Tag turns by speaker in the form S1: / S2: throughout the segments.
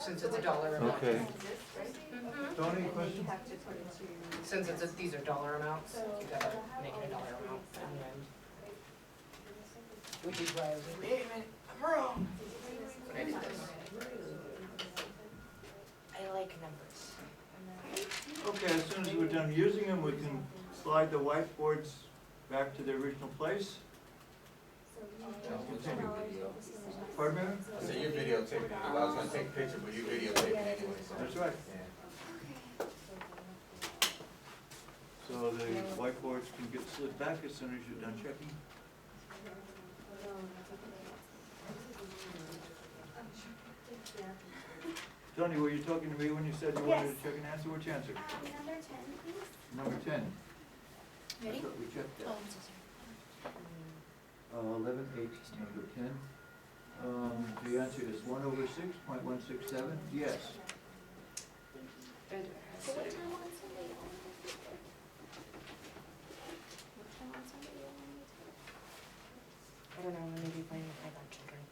S1: Since it's a dollar amount.
S2: Okay.
S1: Mhm.
S2: Tony, question?
S1: Since these are dollar amounts, you gotta make it a dollar amount in the end. Which is why I was like, wait a minute, I'm wrong. When I did this. I like numbers.
S2: Okay, as soon as we're done using them, we can slide the whiteboards back to their original place. Continue. Pardon me?
S3: I said you videotaping it. I was gonna take a picture, but you videotaping it anyway, so.
S2: That's right.
S3: Yeah.
S2: So the whiteboards can get slid back as soon as you're done checking. Tony, were you talking to me when you said you wanted to check an answer? Which answer?
S4: Number 10, please.
S2: Number 10.
S4: Ready?
S2: That's what we checked
S4: Oh,
S2: at.
S4: I'm so sorry.
S2: 11, 8, number 10. The answer is 1/6.167. Yes.
S4: So what time on Sunday you want me to? What time on Sunday you want me to?
S1: I don't know, I'm maybe playing with my grandchildren.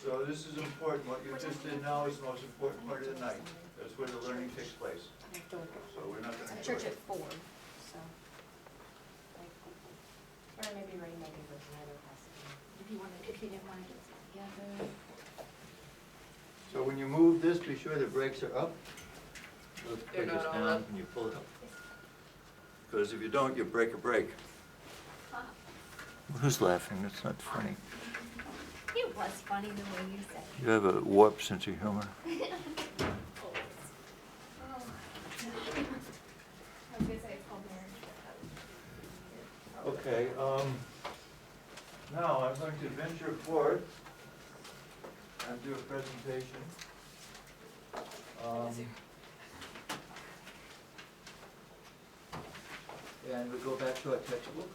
S2: So this is important. What you just did now is the most important part of the night. That's where the learning takes place. So we're not going to.
S1: Church at 4, so. Or maybe writing my papers in either possible.
S4: If you didn't want to do it together.
S2: So when you move this, be sure the brakes are up. Let's
S1: They're
S2: take
S1: not
S2: this
S1: all
S2: down
S1: up.
S2: and you pull it up. Because if you don't, you break a brake. Who's laughing? That's not funny.
S4: It was funny the way you said it.
S2: You have a warped sense of humor.
S4: I was gonna say it's called marriage, but that was weird.
S2: Okay, now I'm going to venture forward and do a presentation. And we go back to our textbook.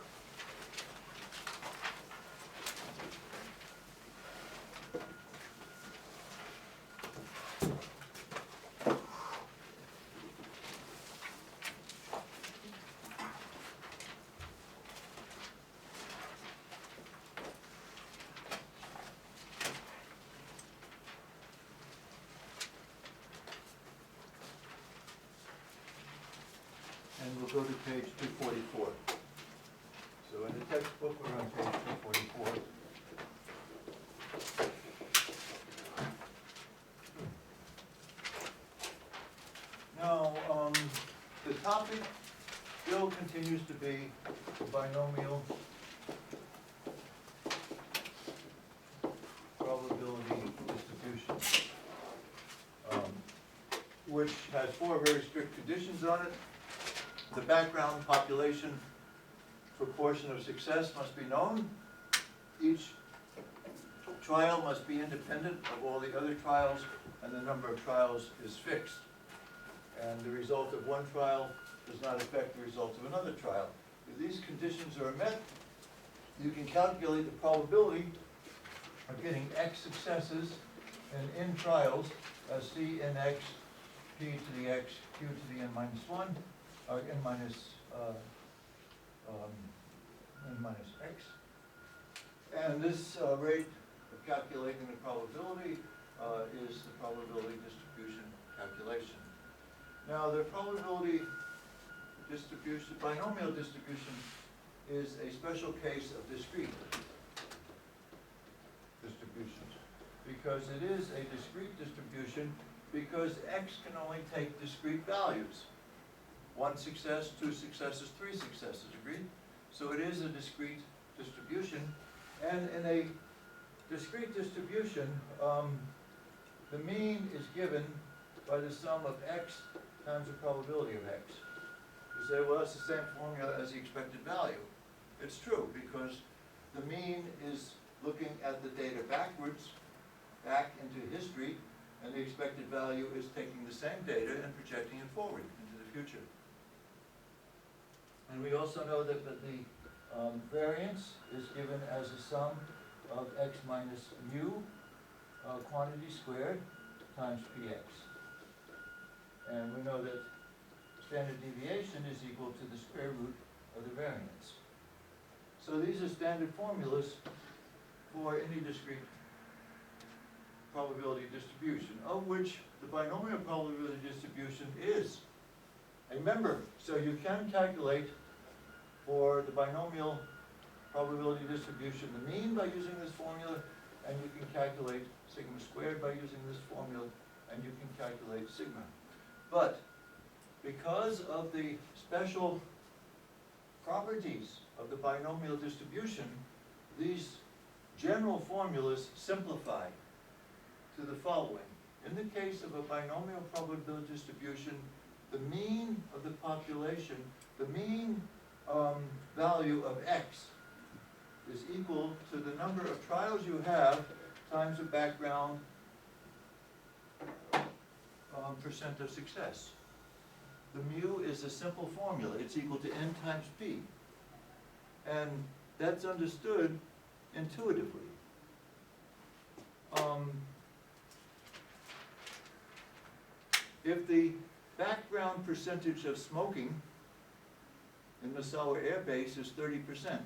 S2: And we'll go to page 244. So in the textbook, we're on page 244. Now, the topic still continues to be binomial probability distribution, which has 4 very strict conditions on it. The background population proportion of success must be known. Each trial must be independent of all the other trials, and the number of trials is fixed. And the result of one trial does not affect the result of another trial. If these conditions are met, you can calculate the probability of getting X successes and n trials as C n x, p to the x, q to the n minus 1, or n minus x. And this rate of calculating the probability is the probability distribution calculation. Now, the probability distribution, binomial distribution, is a special case of discrete distributions, because it is a discrete distribution because x can only take discrete values. 1 success, 2 successes, 3 successes, agreed? So it is a discrete distribution, and in a discrete distribution, the mean is given by the sum of x times the probability of x. You say, well, that's the same formula as the expected value. It's true, because the mean is looking at the data backwards, back into history, and the expected value is taking the same data and projecting it forward into the future. And we also know that the variance is given as a sum of x minus mu, quantity squared, times px. And we know that standard deviation is equal to the square root of the variance. So these are standard formulas for any discrete probability distribution, of which the binomial probability distribution is a member. So you can calculate for the binomial probability distribution the mean by using this formula, and you can calculate sigma squared by using this formula, and you can calculate sigma. But because of the special properties of the binomial distribution, these general formulas simplify to the following. In the case of a binomial probability distribution, the mean of the population, the mean value of x is equal to the number of trials you have times the background percent of success. The mu is a simple formula. It's equal to n times p. And that's understood intuitively. If the background percentage of smoking in Misawa Air Base is 30%,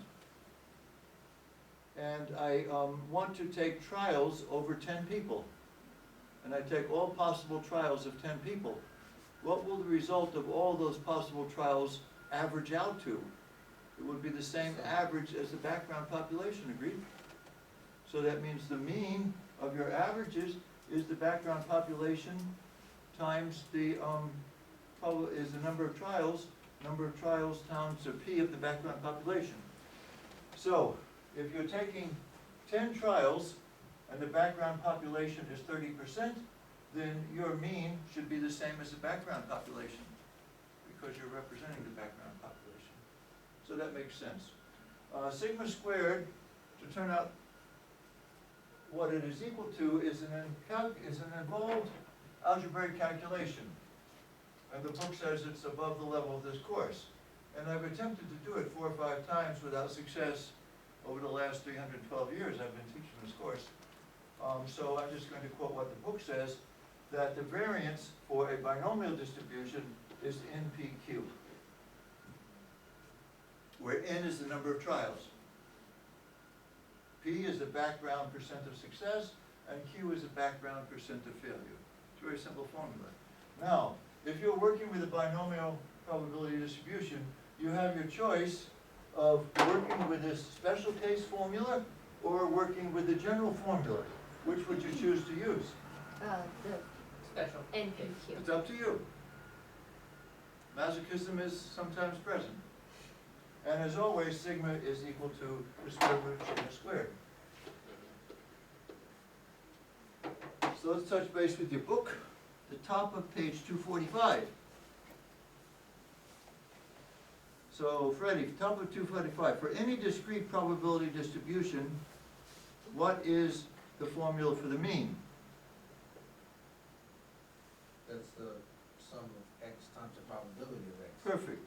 S2: and I want to take trials over 10 people, and I take all possible trials of 10 people, what will the result of all those possible trials average out to? It would be the same average as the background population, agreed? So that means the mean of your averages is the background population times the is the number of trials times the p of the background population. So if you're taking 10 trials and the background population is 30%, then your mean should be the same as the background population, because you're representing the background population. So that makes sense. Sigma squared, to turn out what it is equal to, is an involved algebraic calculation. And the book says it's above the level of this course. And I've attempted to do it 4 or 5 times without success over the last 312 years I've been teaching this course. So I'm just going to quote what the book says, that the variance for a binomial distribution is NPQ, where N is the number of trials. P is the background percent of success, and Q is the background percent of failure. It's a very simple formula. Now, if you're working with a binomial probability distribution, you have your choice of working with this special case formula or working with the general formula. Which would you choose to use?
S4: The
S1: Special.
S4: NPQ.
S2: It's up to you. Masochism is sometimes present. And as always, sigma is equal to the square root of sigma squared. So let's touch base with your book. The top of page 245. So Freddie, top of 245. For any discrete probability distribution, what is the formula for the mean?
S3: That's the sum of x times the probability of x.
S2: Perfect.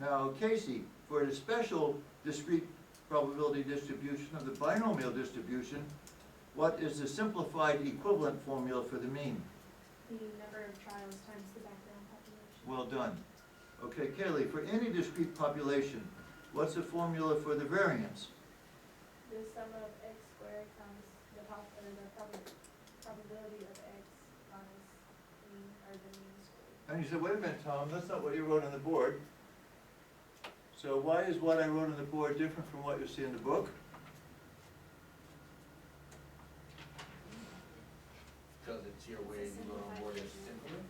S2: Now, Casey, for the special discrete probability distribution of the binomial distribution, what is the simplified equivalent formula for the mean?
S5: The number of trials times the background population.
S2: Well done. Okay, Kaylee, for any discrete population, what's the formula for the variance?
S5: The sum of x squared times the probability of x minus mean, or the mean squared.
S2: And you said, wait a minute, Tom, that's not what you wrote on the board. So why is what I wrote on the board different from what you see in the book?
S3: Because it's your way, you go on board as simpler.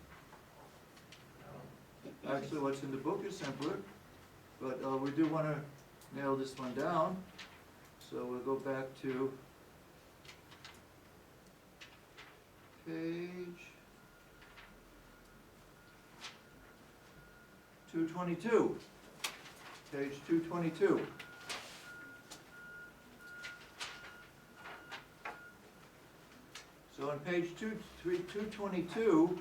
S2: Actually, what's in the book is simpler, but we do want to nail this one down. So we'll go back to page 222. Page 222. So on page 222,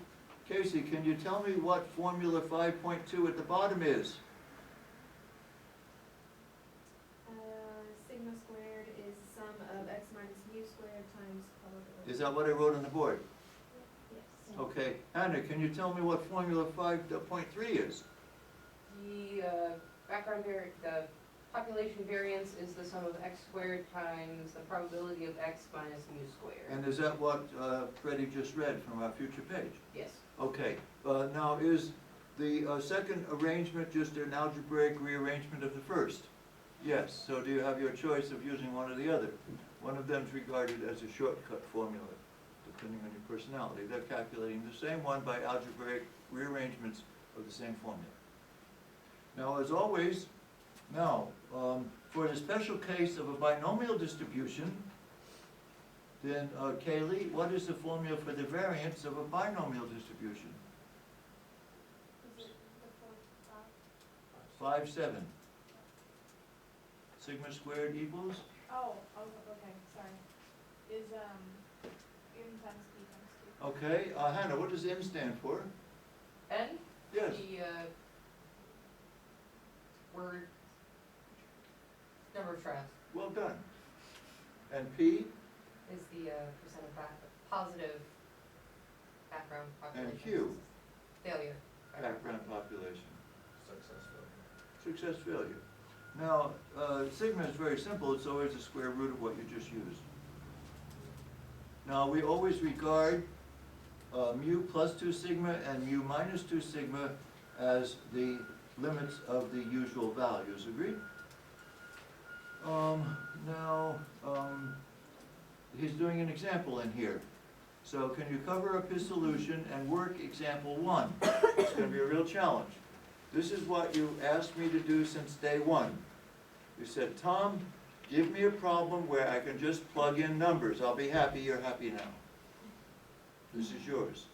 S2: Casey, can you tell me what formula 5.2 at the bottom is?
S5: Sigma squared is the sum of x minus mu squared times probability.
S2: Is that what I wrote on the board?
S5: Yes.
S2: Okay. Anna, can you tell me what formula 5.3 is?
S1: The background the population variance is the sum of x squared times the probability of x minus mu squared.
S2: And is that what Freddie just read from our future page?
S1: Yes.
S2: Okay, now is the second arrangement just an algebraic rearrangement of the first? Yes, so do you have your choice of using one or the other? One of them is regarded as a shortcut formula, depending on your personality. They're calculating the same one by algebraic rearrangements of the same formula. Now, as always, for the special case of a binomial distribution, then Kaylee, what is the formula for the variance of a binomial distribution?
S5: Is it the 4, 5?
S2: 5, 7. Sigma squared equals?
S5: Oh, okay, sorry. Is, m times p times 2.
S2: Okay, Hannah, what does M stand for?
S1: N?
S2: Yes.
S1: The, word, number of strands
S2: Well done. And P?
S1: is the, percent of positive background population.
S2: And Q?
S1: Failure.
S2: Background population.
S3: Success failure.
S2: Success failure. Now, sigma is very simple. It's always the square root of what you just used. Now, we always regard mu plus 2 sigma and mu minus 2 sigma as the limits of the usual values. Agreed? He's doing an example in here. So can you cover up his solution and work example 1? It's going to be a real challenge. This is what you asked me to do since day 1. You said, Tom, give me a problem where I can just plug in numbers. I'll be happy. You're happy now. This is yours.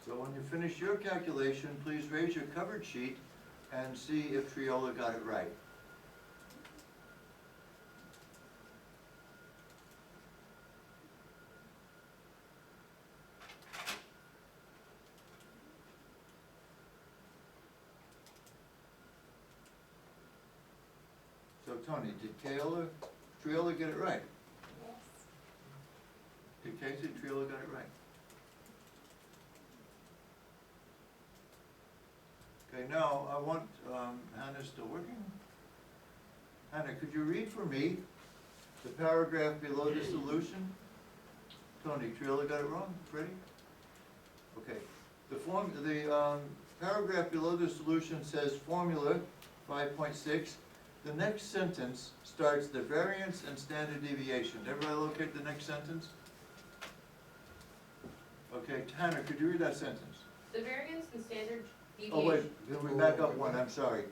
S2: So when you finish your calculation, please raise your covered sheet and see if Triola got it right. So Tony, did Triola get it right?
S5: Yes.
S2: Did Casey, Triola got it right? Okay, now I want, Hannah's still working? Hannah, could you read for me the paragraph below the solution? Tony, Triola got it wrong? Freddie? Okay. The paragraph below the solution says formula 5.6. The next sentence starts the variance and standard deviation. Did everybody locate the next sentence? Okay, Hannah, could you read that sentence?
S1: The variance and standard deviation.
S2: Oh, wait, can we back up one, I'm sorry.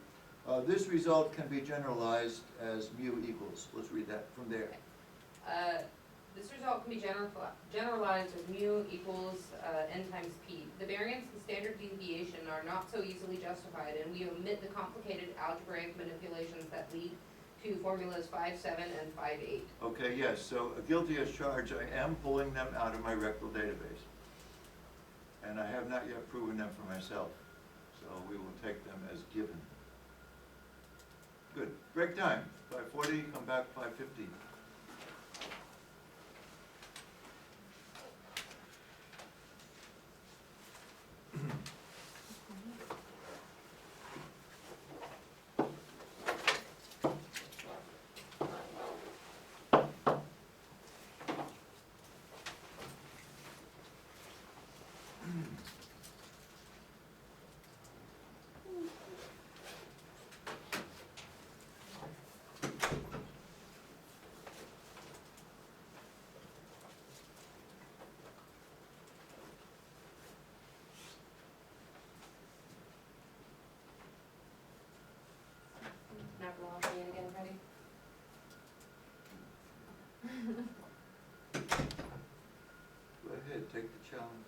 S2: This result can be generalized as mu equals. Let's read that from there.
S1: This result can be generalized as mu equals n times p. The variance and standard deviation are not so easily justified, and we omit the complicated algebraic manipulations that lead to formulas 5.7 and 5.8.
S2: Okay, yes, so guilty as charged, I am pulling them out of my rectal database. And I have not yet proven them for myself, so we will take them as given. Good, break time, 5:40, come back 5:50.
S1: Not logging in again, Freddie?
S2: Go ahead, take the challenge.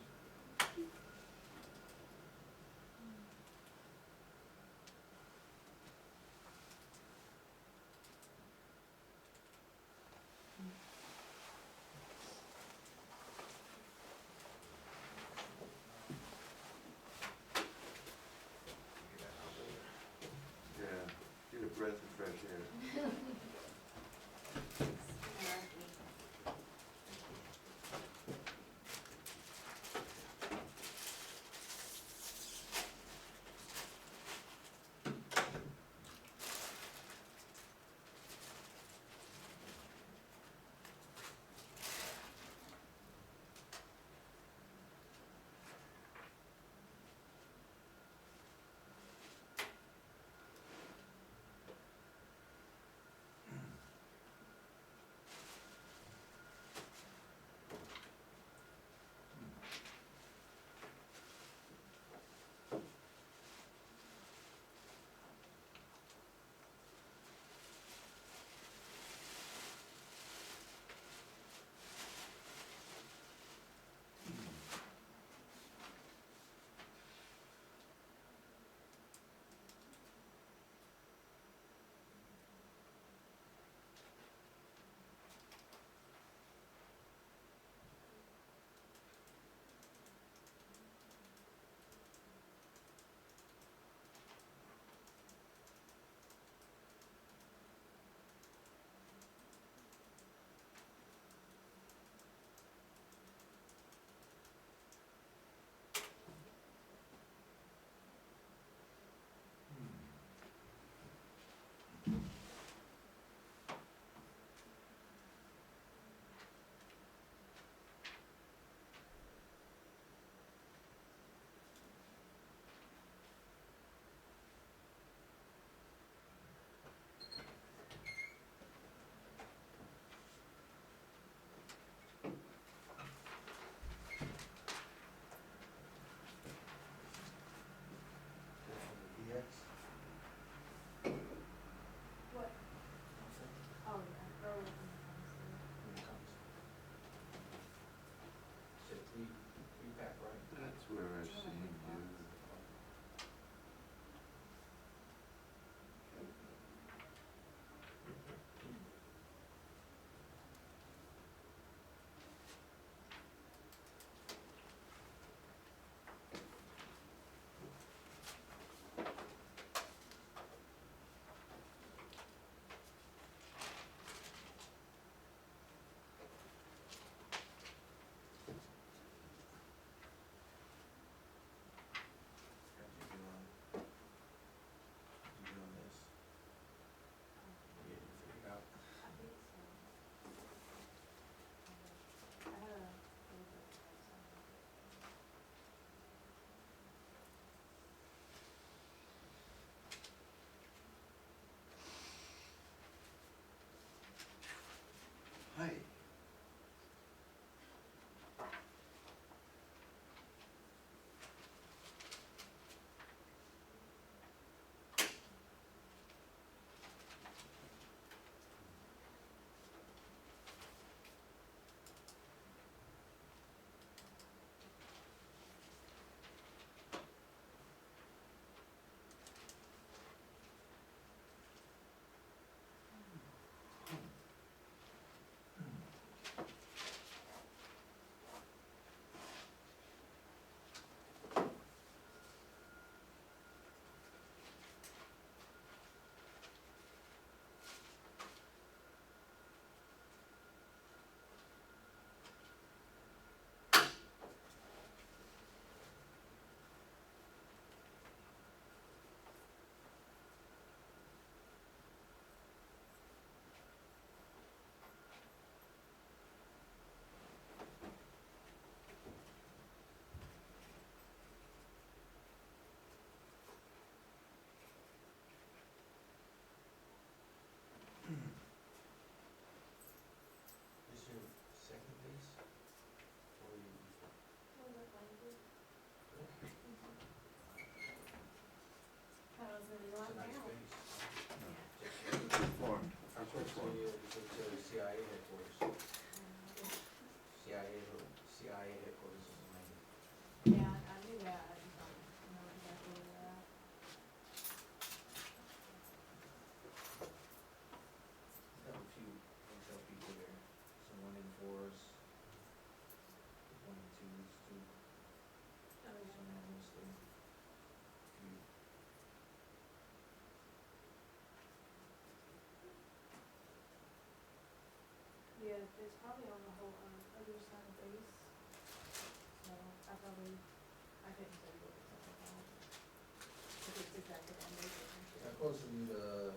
S3: close are you to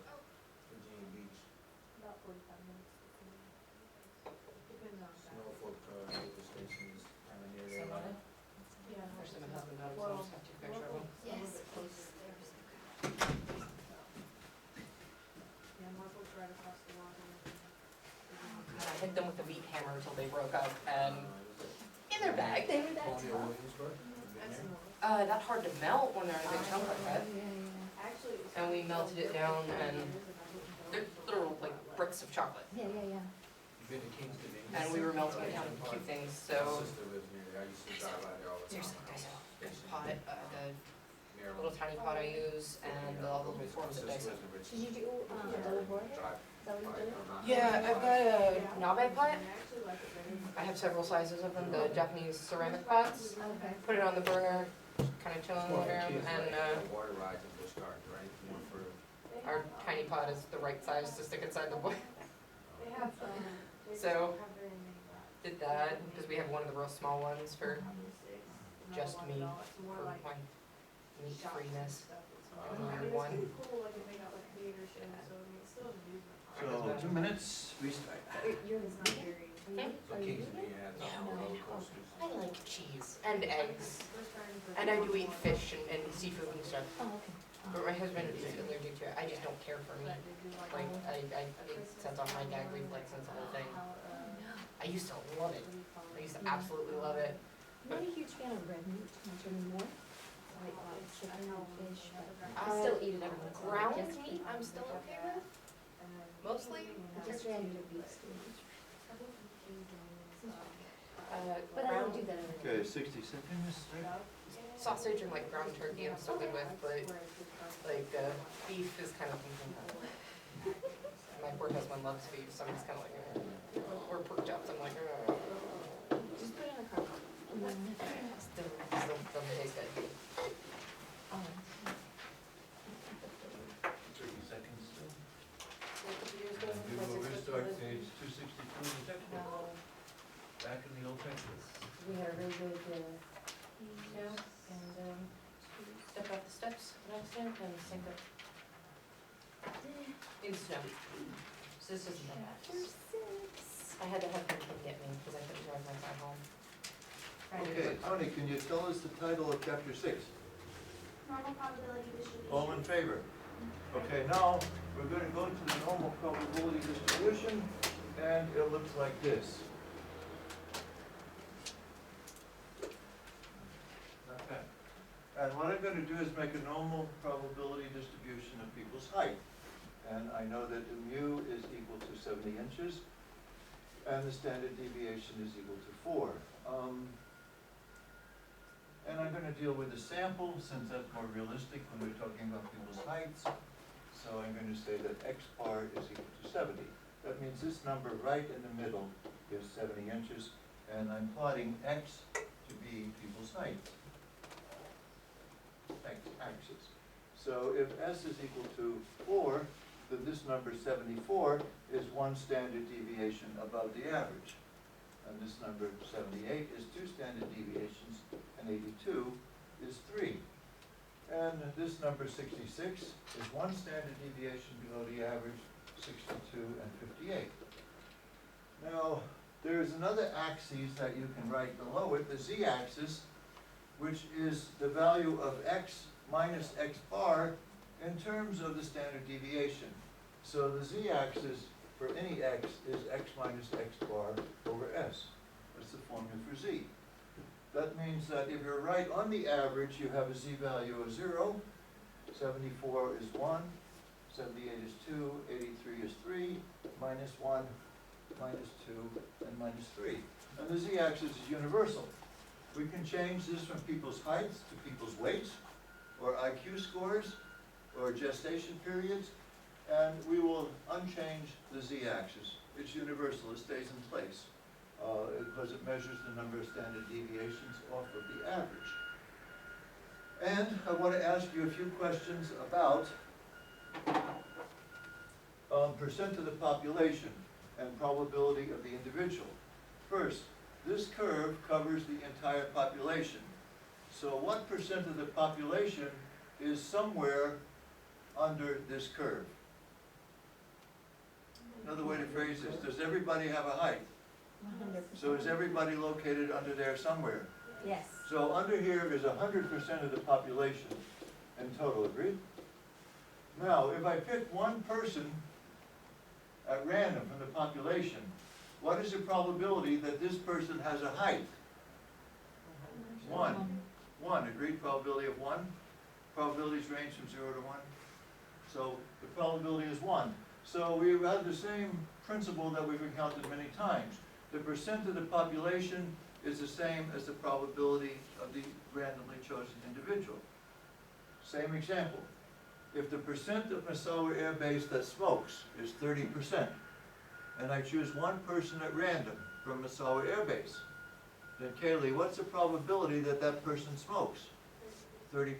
S3: Virginia Beach,
S5: About 45 minutes. Depends on traffic.
S3: Norfolk, Naval Stations, kind of near there, right?
S5: Yeah.
S1: There's some in Hudson Valley, so I'll just have to take a picture of them.
S5: Norfolk's a little
S4: Yes,
S5: bit closer.
S4: there's,
S5: Yeah, Norfolk's right across the water.
S1: God, I hit them with the wheat hammer until they broke up, and
S3: Was it
S1: in their bag, they were that
S3: Colonial
S1: tough.
S3: Williamsburg? Been
S5: That's
S3: there?
S5: annoying.
S1: Not hard to melt when they're in a big chunk like that.
S5: Actually, it's.
S1: And we melted it down, and they're literal like bricks of chocolate.
S4: yeah.
S3: You been to King's Dominion?
S1: And we were melting it down into cute things,
S3: My
S1: so
S3: sister lives near there, I used to drive by there all the time.
S1: seriously, guys, the
S3: Station.
S1: pot, the
S3: Maryland.
S1: little tiny pot I use, and all the forms of
S3: My
S1: dice.
S3: sister lives in
S4: Did
S3: Richmond.
S4: you do, double board? Is
S3: Drive
S4: that what
S3: by
S4: you did?
S3: or not.
S1: Yeah, I've got a nabe pot.
S5: I actually like it better.
S1: I have several sizes of them, the Japanese ceramic pots.
S4: Okay.
S1: Put it on the burner, kind of chilling
S3: Well,
S1: with them,
S3: kids
S1: and
S3: like water rides and busch gardens, right? One for,
S1: our tiny pot is the right size to stick inside the boy.
S5: They have, they
S1: So-
S5: have very many rides.
S1: Did that, because we have one of the real small ones for just
S5: Not a lot
S1: me,
S5: at all. It's more
S1: for
S5: like
S1: my meat
S5: shops and
S1: freeness.
S5: stuff. It's more-
S3: Oh.
S5: I mean, it's
S1: One.
S5: pretty cool, like if they got like theater shows, so I mean, it's still an amusement park.
S2: So, 2 minutes, restart.
S4: You're
S5: It's not very.
S3: so King's Dominion has all
S1: No.
S3: roller coasters.
S1: I like cheese and eggs,
S5: We're starting for-
S1: and I do eat fish and seafood and stuff,
S4: Oh, okay.
S1: but my husband is allergic to it. I just don't care for
S5: But
S1: meat.
S5: they do
S1: Like,
S5: a
S1: it sets off my gag reflex and the whole thing.
S5: how,
S1: I used to love it.
S5: what do you call
S1: I
S5: it?
S1: used to absolutely love it.
S4: I'm not a huge fan of red meat much anymore. I like chicken and fish, but I
S1: Uh,
S4: still eat it every once in a while.
S1: Ground
S4: Just-
S1: meat, I'm still okay with. Mostly.
S4: Just ran into beef stew. But I don't do that every
S2: Okay,
S4: day.
S2: 60 seconds, right?
S1: Sausage and like ground turkey I'm still good with, but like beef is kind of my poor husband loves beef, so I'm just kind of like, or pork chops, I'm like,
S4: Just put it in a crock pot. And then-
S1: still doesn't taste good.
S4: Oh.
S2: 30 seconds still. And we will restart page 262 in the textbook, back in the old textbook.
S1: We had a really good, snow, and, step up the steps, next in, and sync up. In snow. So this isn't that bad.
S4: Chapter 6.
S1: I had to have him come get me, because I couldn't drive my car home.
S2: Okay, Tony, can you tell us the title of chapter 6?
S5: Normal probability distribution.
S2: All in favor? Okay, now, we're gonna go to the normal probability distribution, and it looks like this. Okay. And what I'm gonna do is make a normal probability distribution of people's height. And I know that the mu is equal to 70 inches, and the standard deviation is equal to 4. And I'm gonna deal with the sample, since that's more realistic when we're talking about people's heights. So I'm going to say that x bar is equal to 70. That means this number right in the middle is 70 inches, and I'm plotting x to be people's height. X-axis. So if s is equal to 4, then this number 74 is one standard deviation above the average. And this number 78 is two standard deviations, and 82 is 3. And this number 66 is one standard deviation below the average, 62 and 58. Now, there is another axis that you can write below it, the z-axis, which is the value of x minus x bar in terms of the standard deviation. So the z-axis for any x is x minus x bar over s. That's the formula for z. That means that if you're right on the average, you have a z-value of 0, 74 is 1, 78 is 2, 83 is 3, minus 1, minus 2, and minus 3. And the z-axis is universal. We can change this from people's heights to people's weights, or IQ scores, or gestation periods, and we will unchange the z-axis. It's universal, it stays in place, because it measures the number of standard deviations off of the average. And I want to ask you a few questions about percent of the population and probability of the individual. First, this curve covers the entire population. So what percent of the population is somewhere under this curve? Another way to phrase this, does everybody have a height?
S4: 100%.
S2: So is everybody located under there somewhere?
S4: Yes.
S2: So under here is 100% of the population in total, agreed? Now, if I pick one person at random from the population, what is the probability that this person has a height? One. One, agreed, probability of one. Probabilities range from 0 to 1. So the probability is 1. So we have the same principle that we've encountered many times. The percent of the population is the same as the probability of the randomly chosen individual. Same example. If the percent of Massawa Air Base that smokes is 30%, and I choose one person at random from Massawa Air Base, then Kaylee, what's the probability that that person smokes? 30%.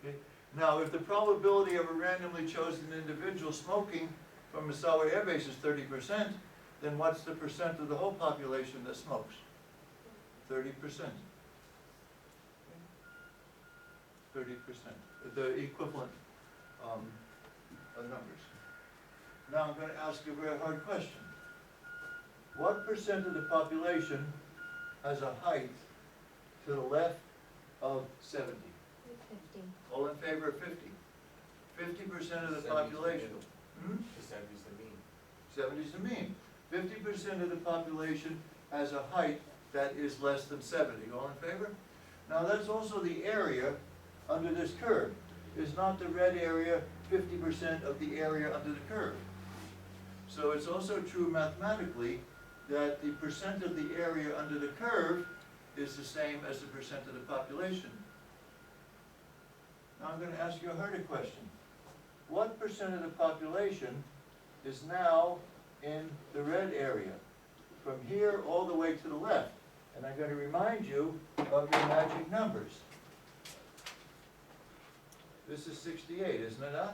S2: Okay? Now, if the probability of a randomly chosen individual smoking from Massawa Air Base is 30%, then what's the percent of the whole population that smokes? 30%. 30%, the equivalent of numbers. Now I'm going to ask you a very hard question. What percent of the population has a height to the left of 70?
S4: 50.
S2: All in favor of 50? 50% of the population. Hmm?
S3: The 70's the mean.
S2: 70 is the mean. 50% of the population has a height that is less than 70. All in favor? Now that's also the area under this curve. Is not the red area 50% of the area under the curve? So it's also true mathematically that the percent of the area under the curve is the same as the percent of the population. Now I'm going to ask you a harder question. What percent of the population is now in the red area, from here all the way to the left? And I'm going to remind you of your magic numbers. This is 68, isn't it, huh?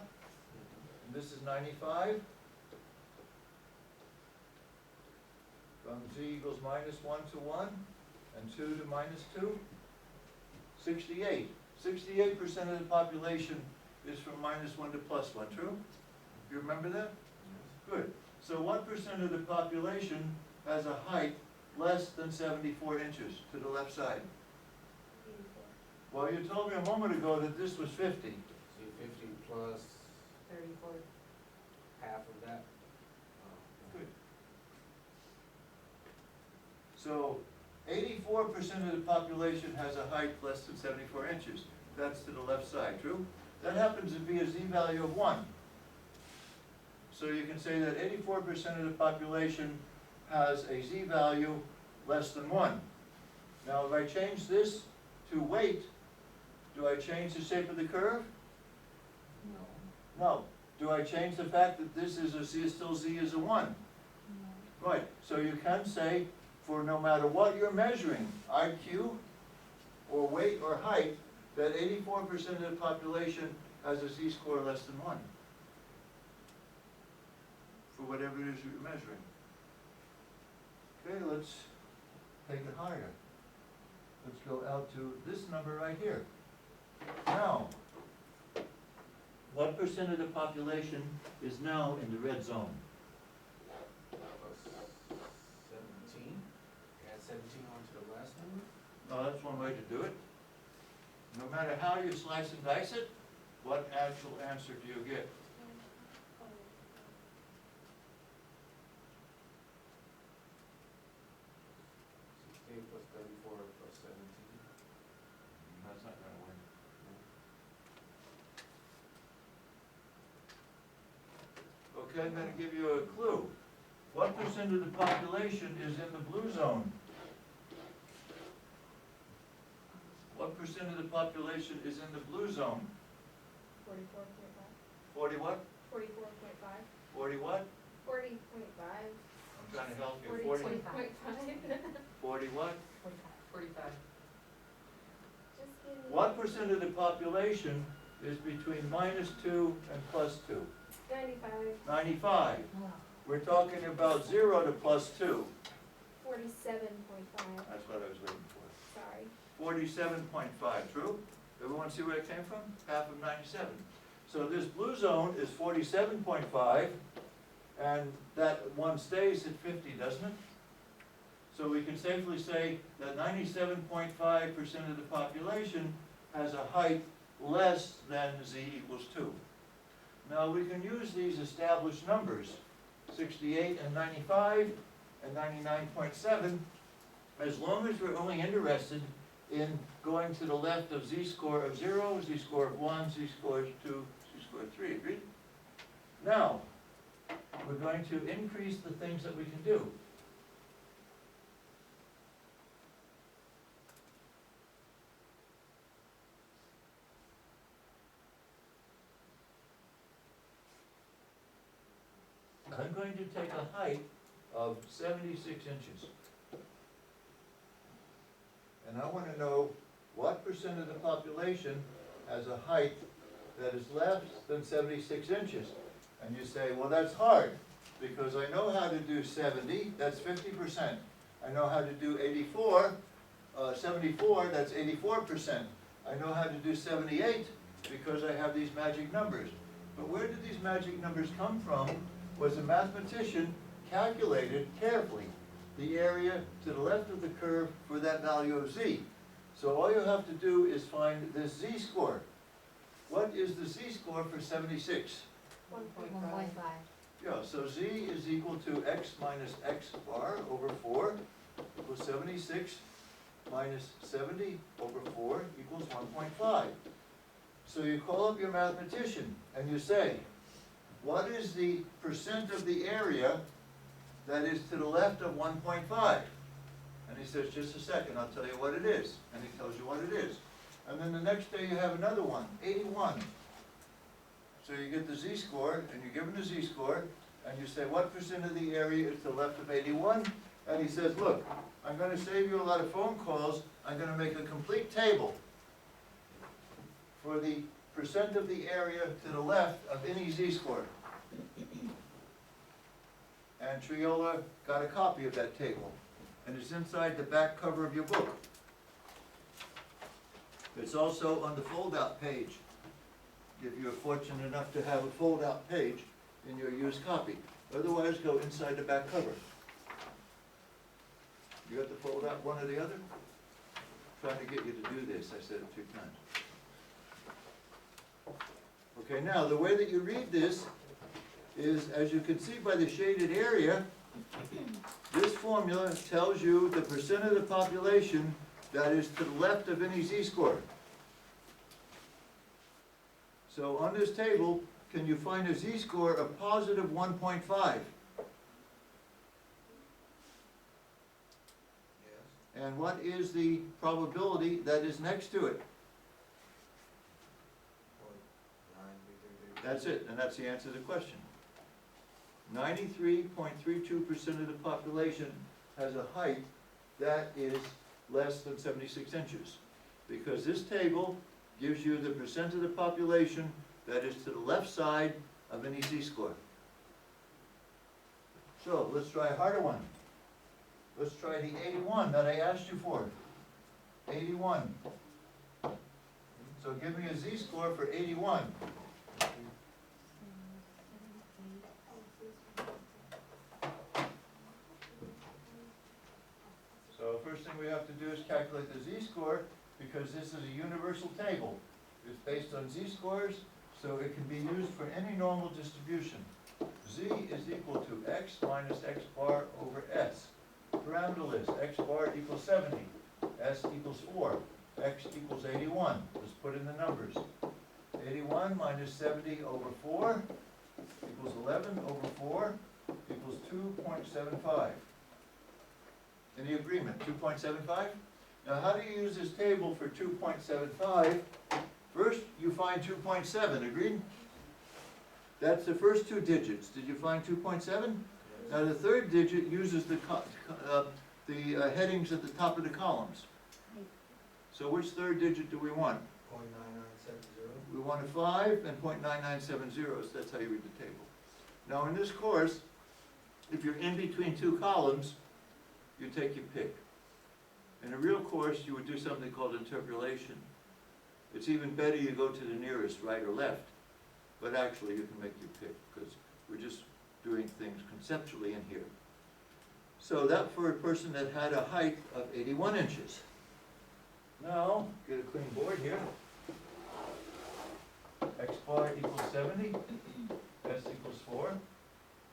S2: And this is 95. From z equals minus 1 to 1, and 2 to minus 2. 68. 68% of the population is from minus 1 to plus 1, true? You remember that? Good. So what percent of the population has a height less than 74 inches to the left side?
S5: 84.
S2: Well, you told me a moment ago that this was 50.
S3: See, 50 plus
S1: 34.
S3: half of that.
S2: Good. So 84% of the population has a height less than 74 inches. That's to the left side, true? That happens to be a z-value of 1. So you can say that 84% of the population has a z-value less than 1. Now if I change this to weight, do I change the shape of the curve?
S3: No.
S2: No. Do I change the fact that this is a z, still z is a 1? Right. So you can say, for no matter what you're measuring, IQ or weight or height, that 84% of the population has a z-score less than 1. For whatever it is you're measuring. Okay, let's take it higher. Let's go out to this number right here. Now, what percent of the population is now in the red zone?
S3: Plus 17. Add 17 onto the last number.
S2: No, that's one way to do it. No matter how you slice and dice it, what actual answer do you get?
S3: 68 plus 34 plus 17.
S2: That's not gonna work. Okay, I'm gonna give you a clue. What percent of the population is in the blue zone? What percent of the population is in the blue zone?
S5: 44.5.
S2: 40 what?
S5: 44.5.
S2: 40 what?
S5: 40.5.
S2: I'm trying to help you.
S5: 40.5.
S2: 40 what?
S1: 45.
S5: Just give me.
S2: What percent of the population is between minus 2 and plus 2?
S5: 95.
S2: 95. We're talking about 0 to plus 2.
S5: 47.5.
S2: That's what I was waiting for.
S5: Sorry.
S2: 47.5, true? Everyone see where it came from? Half of 97. So this blue zone is 47.5, and that one stays at 50, doesn't it? So we can safely say that 97.5% of the population has a height less than z equals 2. Now we can use these established numbers, 68 and 95 and 99.7, as long as we're only interested in going to the left of z-score of 0, z-score of 1, z-score of 2, z-score of 3, agreed? Now, we're going to increase the things that we can do. I'm going to take a height of 76 inches. And I want to know what percent of the population has a height that is less than 76 inches. And you say, well, that's hard, because I know how to do 70, that's 50%. I know how to do 74, that's 84%. I know how to do 78, because I have these magic numbers. But where did these magic numbers come from? Was a mathematician calculated carefully the area to the left of the curve for that value of z. So all you have to do is find this z-score. What is the z-score for 76?
S4: 1.5.
S2: Yeah, so z is equal to x minus x bar over 4 equals 76 minus 70 over 4 equals 1.5. So you call up your mathematician and you say, what is the percent of the area that is to the left of 1.5? And he says, just a second, I'll tell you what it is. And he tells you what it is. And then the next day you have another one, 81. So you get the z-score, and you give him the z-score, and you say, what percent of the area is to the left of 81? And he says, look, I'm going to save you a lot of phone calls. I'm going to make a complete table for the percent of the area to the left of any z-score. And Triola got a copy of that table, and it's inside the back cover of your book. It's also on the fold-out page, if you're fortunate enough to have a fold-out page in your used copy. Otherwise, go inside the back cover. You got the fold-out one or the other? Trying to get you to do this, I said it 2 times. Okay, now the way that you read this is, as you can see by the shaded area, this formula tells you the percent of the population that is to the left of any z-score. So on this table, can you find a z-score of positive 1.5?
S3: Yes.
S2: And what is the probability that is next to it?
S3: 0.933.
S2: That's it, and that's the answer to the question. 93.32% of the population has a height that is less than 76 inches. Because this table gives you the percent of the population that is to the left side of any z-score. So let's try a harder one. Let's try the 81 that I asked you for. 81. So give me a z-score for 81. So first thing we have to do is calculate the z-score, because this is a universal table. It's based on z-scores, so it can be used for any normal distribution. Z is equal to x minus x bar over s. Parameter list, x bar equals 70, s equals 4, x equals 81. Let's put in the numbers. 81 minus 70 over 4 equals 11 over 4 equals 2.75. Any agreement? 2.75? Now how do you use this table for 2.75? First, you find 2.7, agreed? That's the first 2 digits. Did you find 2.7? Now the third digit uses the headings at the top of the columns. So which third digit do we want?
S3: 0.9970.
S2: We want a 5 and 0.9970, so that's how you read the table. Now in this course, if you're in between 2 columns, you take your pick. In a real course, you would do something called interpolation. It's even better you go to the nearest, right or left, but actually you can make your pick, because we're just doing things conceptually in here. So that for a person that had a height of 81 inches. Now, get a clean board here. X bar equals 70, S equals 4.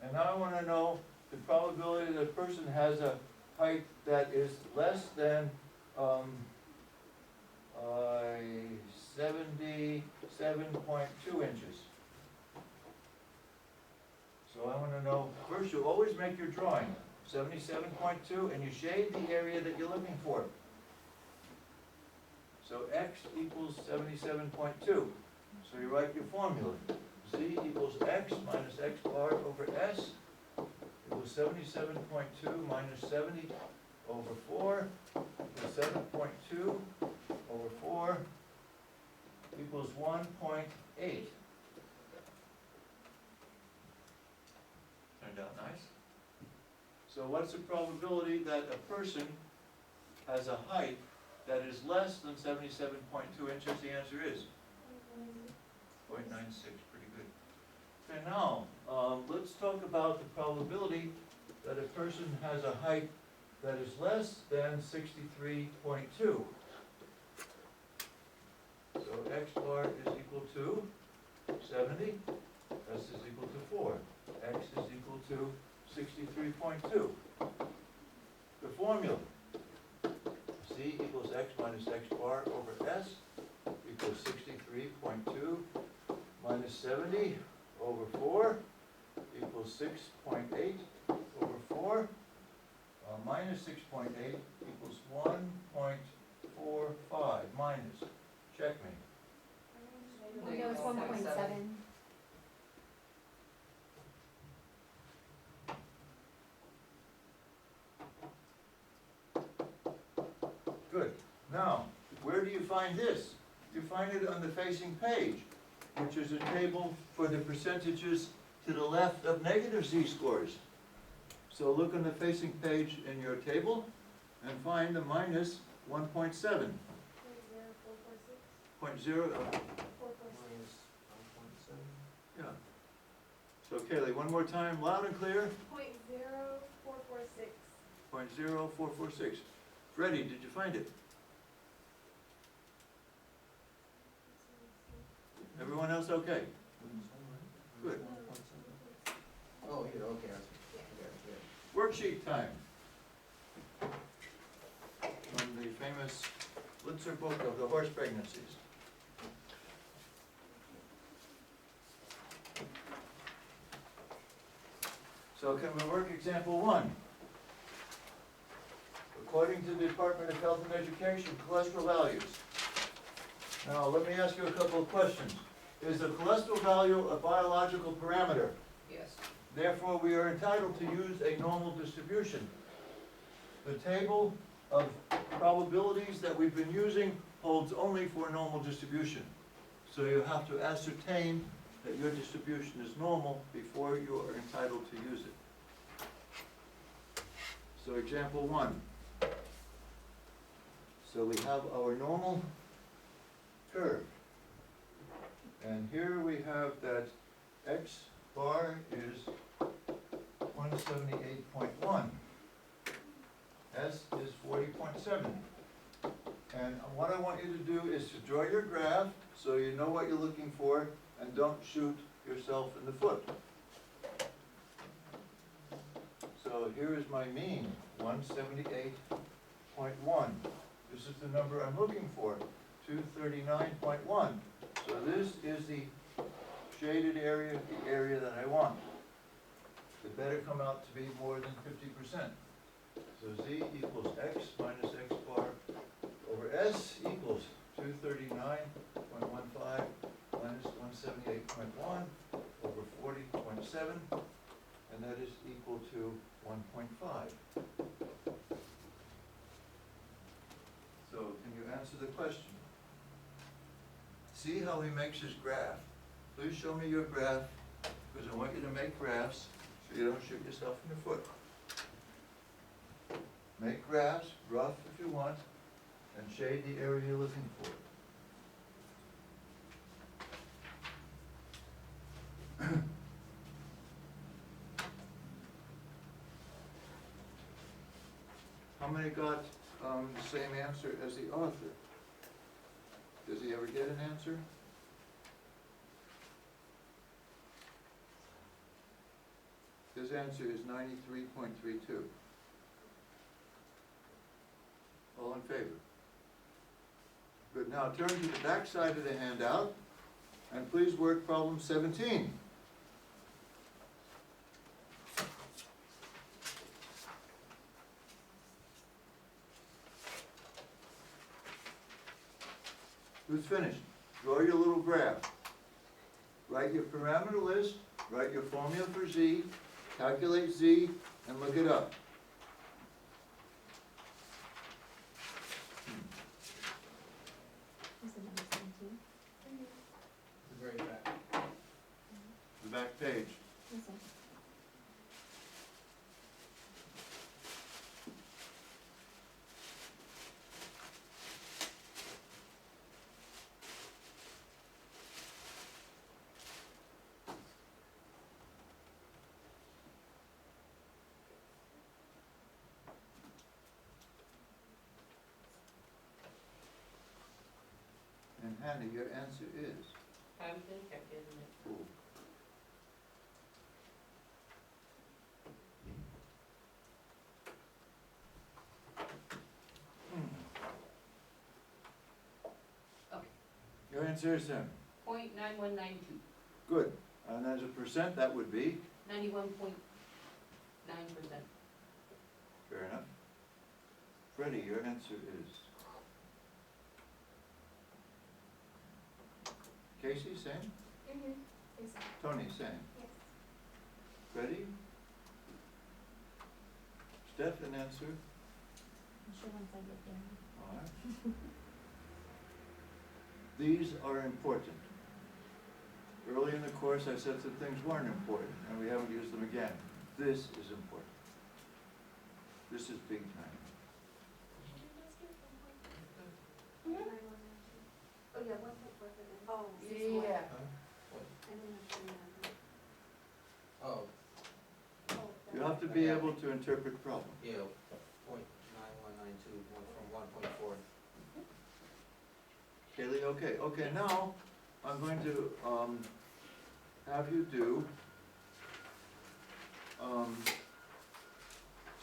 S2: And now I want to know the probability that a person has a height that is less than 77.2 inches. So I want to know, first you always make your drawing, 77.2, and you shade the area that you're looking for. So x equals 77.2. So you write your formula. Z equals x minus x bar over s equals 77.2 minus 70 over 4 equals 7.2 over 4 equals 1.8. Turned out nice. So what's the probability that a person has a height that is less than 77.2 inches? The answer is 0.96, pretty good. Okay, now, let's talk about the probability that a person has a height that is less than 63.2. So x bar is equal to 70, s is equal to 4, x is equal to 63.2. The formula, z equals x minus x bar over s equals 63.2 minus 70 over 4 equals 6.8 over 4 minus 6.8 equals 1.45 minus. Check me.
S4: I know it's 1.7.
S2: Good. Now, where do you find this? You find it on the facing page, which is a table for the percentages to the left of negative z-scores. So look on the facing page in your table and find the minus 1.7.
S5: 0.0446.
S2: 0.0,
S3: Minus 1.7.
S2: yeah. So Kaylee, one more time, loud and clear,
S5: 0.0446.
S2: 0.0446. Freddie, did you find it? Everyone else okay? Good.
S3: Oh, yeah, okay, I see. Yeah.
S2: Worksheet time. From the famous Blitzer book of the horse pregnancies. So can we work example 1? According to the Department of Health and Education, cholesterol values. Now, let me ask you a couple of questions. Is the cholesterol value a biological parameter?
S1: Yes.
S2: Therefore, we are entitled to use a normal distribution. The table of probabilities that we've been using holds only for normal distribution. So you have to ascertain that your distribution is normal before you are entitled to use it. So example 1. So we have our normal curve. And here we have that x bar is 178.1. S is 40.7. And what I want you to do is to draw your graph so you know what you're looking for and don't shoot yourself in the foot. So here is my mean, 178.1. This is the number I'm looking for, 239.1. So this is the shaded area, the area that I want. It better come out to be more than 50%. So z equals x minus x bar over s equals 239.15 minus 178.1 over 40.7, and that is equal to 1.5. So can you answer the question? See how he makes his graph? Please show me your graph, because I want you to make graphs so you don't shoot yourself in the foot. Make graphs, rough if you want, and shade the area you're looking for. many got, the same answer as the author? Does he ever get an answer? His answer is 93.32. All in favor? Good, now turn to the back side of the handout, and please work problem 17. Who's finished? Draw your little graph. Write your parameter list, write your formula for Z, calculate Z, and look it up.
S4: Is it number 17?
S3: The very back.
S2: The back page.
S4: Yes, sir.
S2: And Hannah, your answer is?
S1: Haven't been checked, isn't it?
S2: Cool.
S1: Okay,
S2: Your answer is
S1: 0.9192,
S2: good. And as a percent, that would be?
S1: 91.9%.
S2: Fair enough. Freddie, your answer is? Casey, same?
S5: Yes.
S2: Tony, same?
S5: Yes.
S2: Freddie? Steph, an answer?
S4: I'm sure once I get there.
S2: All right. These are important. Early in the course, I said some things weren't important, and we haven't used them again. This is important. This is big time.
S6: Oh, yeah, 1.4 for them.
S5: Oh,
S1: Yeah.
S6: I didn't have to,
S3: Oh,
S2: You have to be able to interpret problems.
S3: yeah, 0.9192, from 1.4.
S2: Kaylee, okay, now I'm going to, have you do,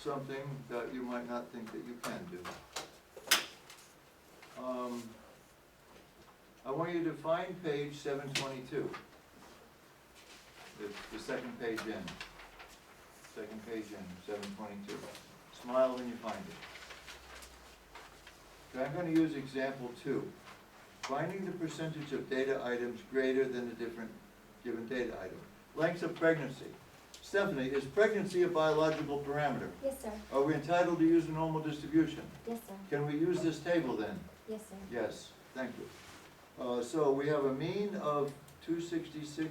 S2: something that you might not think that you can do. I want you to find page 722. The second page in. Second page in, 722. Smile when you find it. Okay, I'm going to use example 2. Finding the percentage of data items greater than the different given data item. Length of pregnancy. Stephanie, is pregnancy a biological parameter?
S4: Yes, sir.
S2: Are we entitled to use a normal distribution?
S4: Yes, sir.
S2: Can we use this table then?
S4: Yes, sir.
S2: Yes, thank you. So we have a mean of 266.8,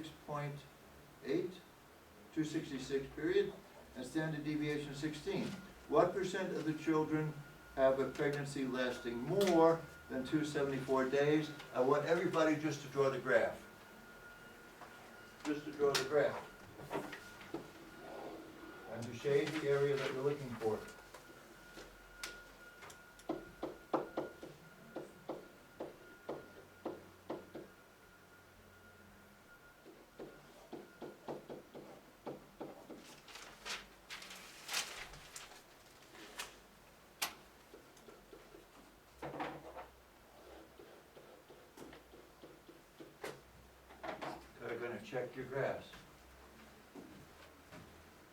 S2: 266 period, and standard deviation 16. What percent of the children have a pregnancy lasting more than 274 days? I want everybody just to draw the graph. Just to draw the graph. And to shade the area that you're looking for. They're gonna check your graphs.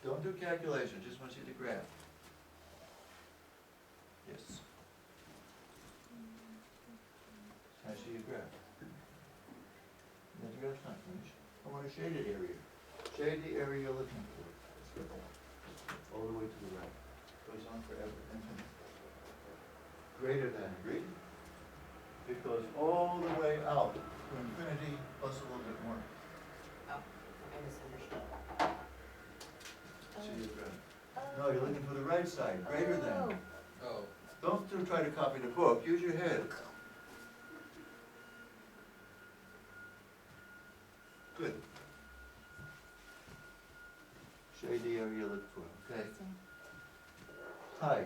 S2: Don't do calculations, just want to see the graph. Yes. Can I see your graph? No, the graph's not finished. I want a shaded area. Shade the area you're looking for. All the way to the right. Goes on forever, infinite. Greater than, agreed? It goes all the way out to infinity plus a little bit more.
S1: Oh, I misunderstood.
S2: See your graph. No, you're looking for the right side, greater than.
S3: Oh,
S2: Don't try to copy the book, use your head. Good. Shade the area you look for, okay?
S4: Yes, sir.
S2: Pi.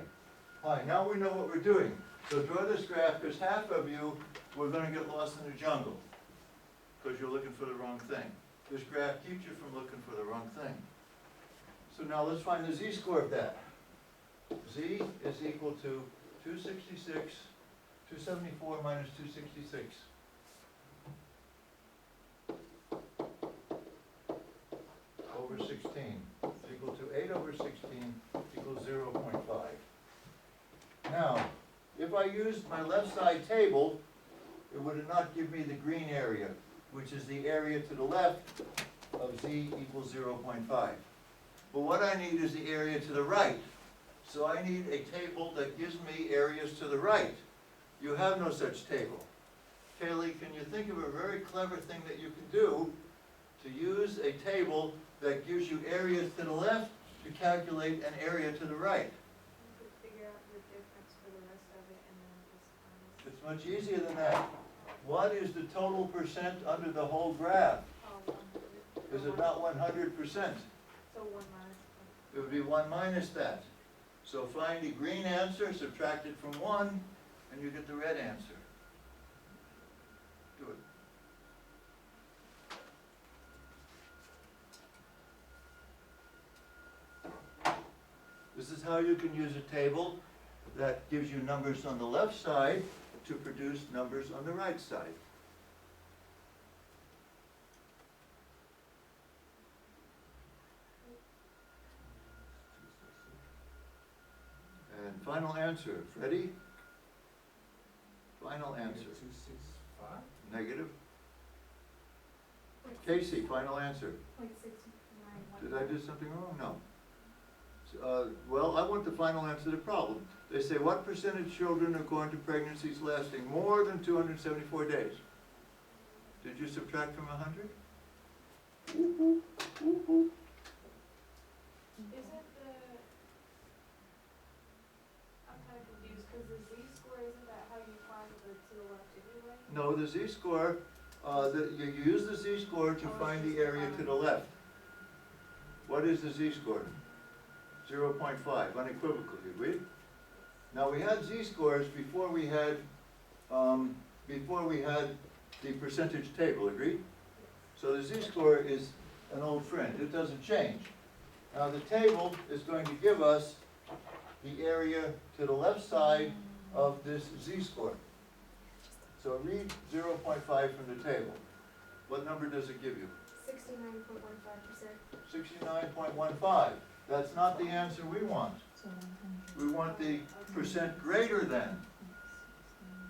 S2: Pi All right, now we know what we're doing. So draw this graph, because half of you were gonna get lost in the jungle, because you're looking for the wrong thing. This graph keeps you from looking for the wrong thing. So now let's find the z-score of that. Z is equal to 274 minus 266. Over 16 is equal to 8 over 16 equals 0.5. Now, if I used my left side table, it would not give me the green area, which is the area to the left of z equals 0.5. But what I need is the area to the right. So I need a table that gives me areas to the right. You have no such table. Kaylee, can you think of a very clever thing that you can do to use a table that gives you areas to the left to calculate an area to the right?
S5: You could figure out the difference for the rest of it and then just
S2: It's much easier than that. What is the total percent under the whole graph?
S5: oh, 100.
S2: Is it not 100%?
S5: So 1 minus.
S2: It would be 1 minus that. So find the green answer, subtract it from 1, and you get the red answer. Do it. This is how you can use a table that gives you numbers on the left side to produce numbers on the right side. And final answer, Freddie? Final answer,
S3: 265?
S2: negative. Casey, final answer.
S5: 0.691.
S2: Did I do something wrong? No. Well, I want the final answer to the problem. They say, what percentage of children are going to pregnancies lasting more than 274 days? Did you subtract from 100?
S5: Isn't the, I'm kind of confused, because the z-score, isn't that how you find the to the left anyway?
S2: No, the z-score, you use the z-score to find the area to the left. What is the z-score? 0.5, unequivocally, agreed? Now, we had z-scores before we had the percentage table, agreed? So the z-score is an old friend, it doesn't change. Now, the table is going to give us the area to the left side of this z-score. So read 0.5 from the table. What number does it give you?
S6: 69.15%.
S2: 69.15. That's not the answer we want.
S4: So 100.
S2: We want the percent greater than.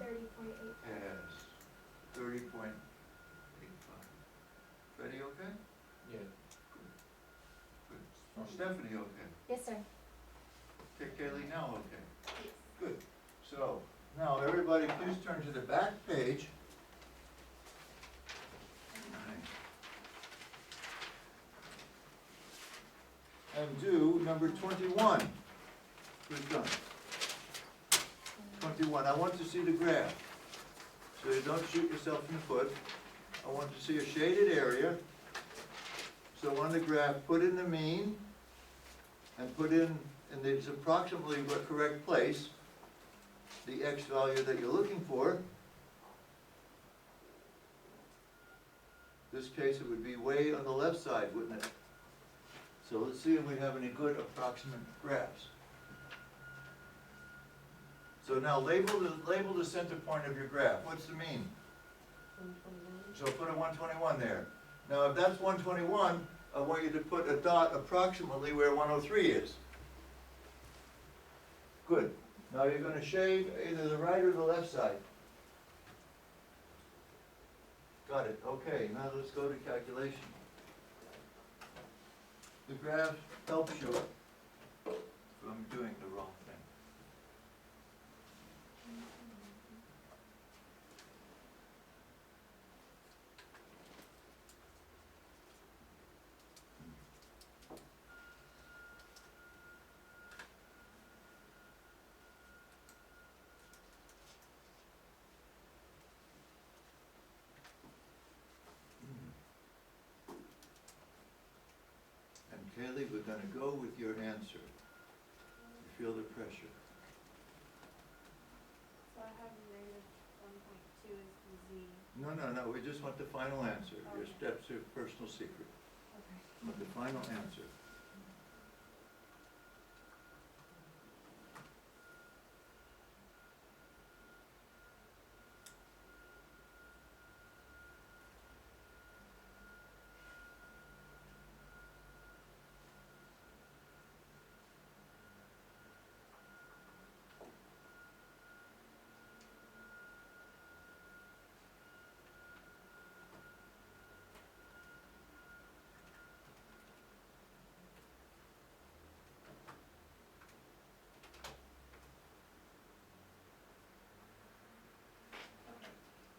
S6: 30.8.
S2: Yes. 30.85. Freddie, okay?
S3: Yeah.
S2: Good. Stephanie, okay?
S4: Yes, sir.
S2: Okay, Kaylee, now okay? Good. So, now everybody please turn to the back page. And do number 21. Who's done? 21. I want to see the graph. So you don't shoot yourself in the foot. I want to see a shaded area. So on the graph, put in the mean and put in its approximately correct place the x value that you're looking for. In this case, it would be way on the left side, wouldn't it? So let's see if we have any good approximate graphs. So now label the center point of your graph. What's the mean?
S1: 121.
S2: So put a 121 there. Now if that's 121, I want you to put a dot approximately where 103 is. Good. Now you're going to shade either the right or the left side. Got it. Okay, now let's go to calculation. The graph helps you from doing the wrong thing. And Kaylee, we're gonna go with your answer. You feel the pressure.
S5: is the Z.
S2: No, we just want the final answer. Your
S5: Okay.
S2: steps are personal secret.
S5: Okay.
S2: Want the final answer.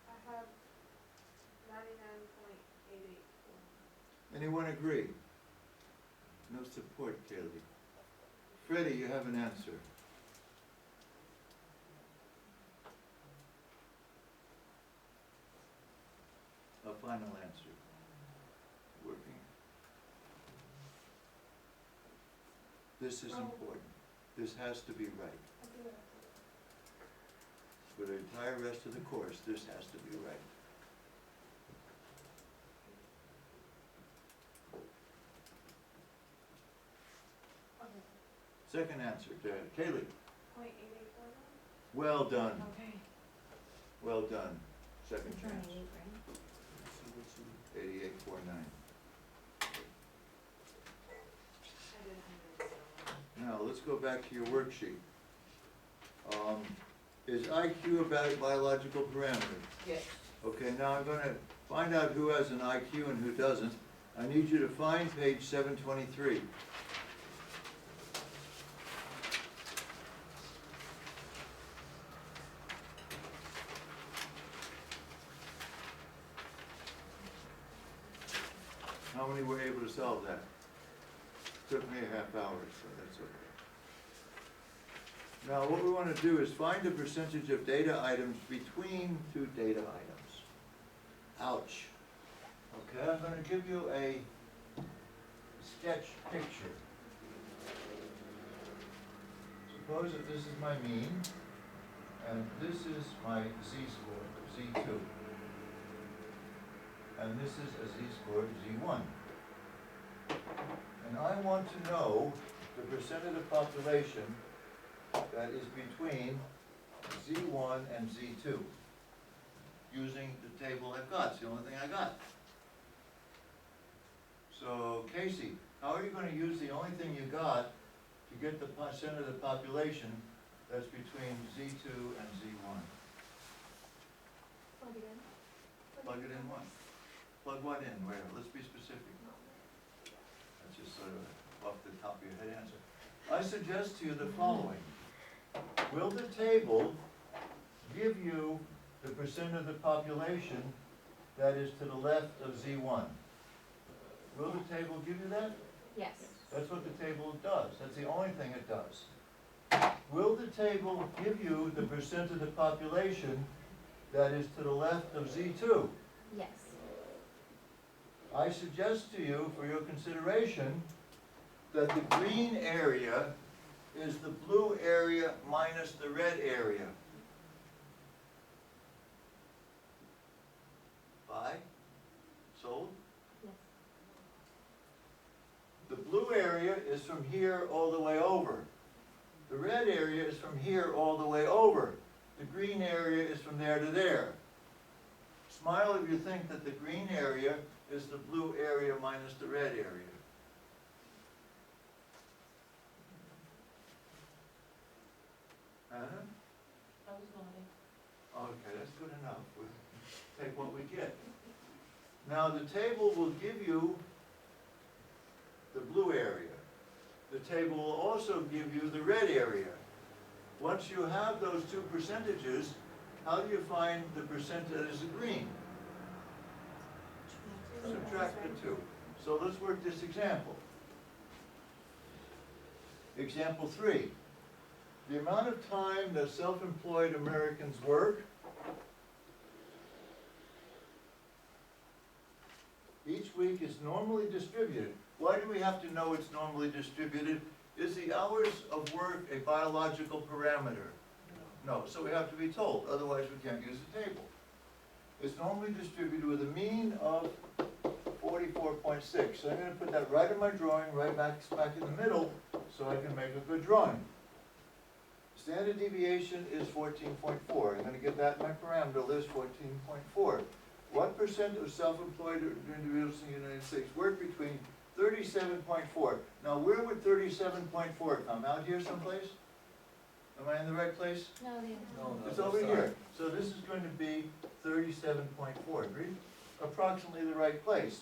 S5: I have 99.884.
S2: Anyone agree? No support, Kaylee. Freddie, you have an answer. A final answer. Working. This is
S5: Oh.
S2: important. This has to be right.
S5: I'll do it.
S2: For the entire rest of the course, this has to be right.
S5: Okay.
S2: Second answer, Kaylee.
S5: 0.8849?
S2: Well done,
S5: Okay.
S2: well done. Second
S4: It's
S2: chance.
S4: 98, right?
S2: 8849.
S5: I didn't hear it, so.
S2: Now, let's go back to your worksheet. Is IQ a biological parameter?
S1: Yes.
S2: Okay, now I'm gonna find out who has an IQ and who doesn't. I need you to find page 723. How many were able to solve that? Took me a half hour, so that's okay. Now, what we want to do is find the percentage of data items between two data items. Ouch. Okay, I'm going to give you a sketch picture. Suppose that this is my mean, and this is my z-score, z2. And this is a z-score, z1. And I want to know the percent of the population that is between z1 and z2, using the table I've got. It's the only thing I got. So, Casey, how are you going to use the only thing you got to get the percent of the population that's between z2 and z1?
S6: Plug it in.
S2: Plug it in what? Plug what in? Where? Let's be specific. That's just sort of off the top of your head answer. I suggest to you the following. Will the table give you the percent of the population that is to the left of Z1? Will the table give you that?
S4: Yes.
S2: That's what the table does. That's the only thing it does. Will the table give you the percent of the population that is to the left of Z2?
S4: Yes.
S2: I suggest to you, for your consideration, that the green area is the blue area minus the red area. Buy? Sold?
S4: Yes.
S2: The blue area is from here all the way over. The red area is from here all the way over. The green area is from there to there. Smile if you think that the green area is the blue area minus the red area. Anna?
S1: I was nodding.
S2: Okay, that's good enough. We take what we get. Now, the table will give you the blue area. The table will also give you the red area. Once you have those two percentages, how do you find the percent that is the green? Subtract the two. So let's work this example. Example 3. The amount of time that self-employed Americans work each week is normally distributed. Why do we have to know it's normally distributed? Is the hours of work a biological parameter? No, so we have to be told, otherwise we can't use the table. is normally distributed with a mean of 44.6. So I'm gonna put that right in my drawing, right back in the middle, so I can make a good drawing. Standard deviation is 14.4. I'm gonna get that in my parameter list, 14.4. What percent of self-employed individuals in the United States work between 37.4? Now, where would 37.4 come? Out here someplace? Am I in the right place?
S4: No, the
S3: No,
S2: It's
S3: that's
S2: over
S3: not.
S2: here. So this is going to be 37.4, agreed? Approximately the right place.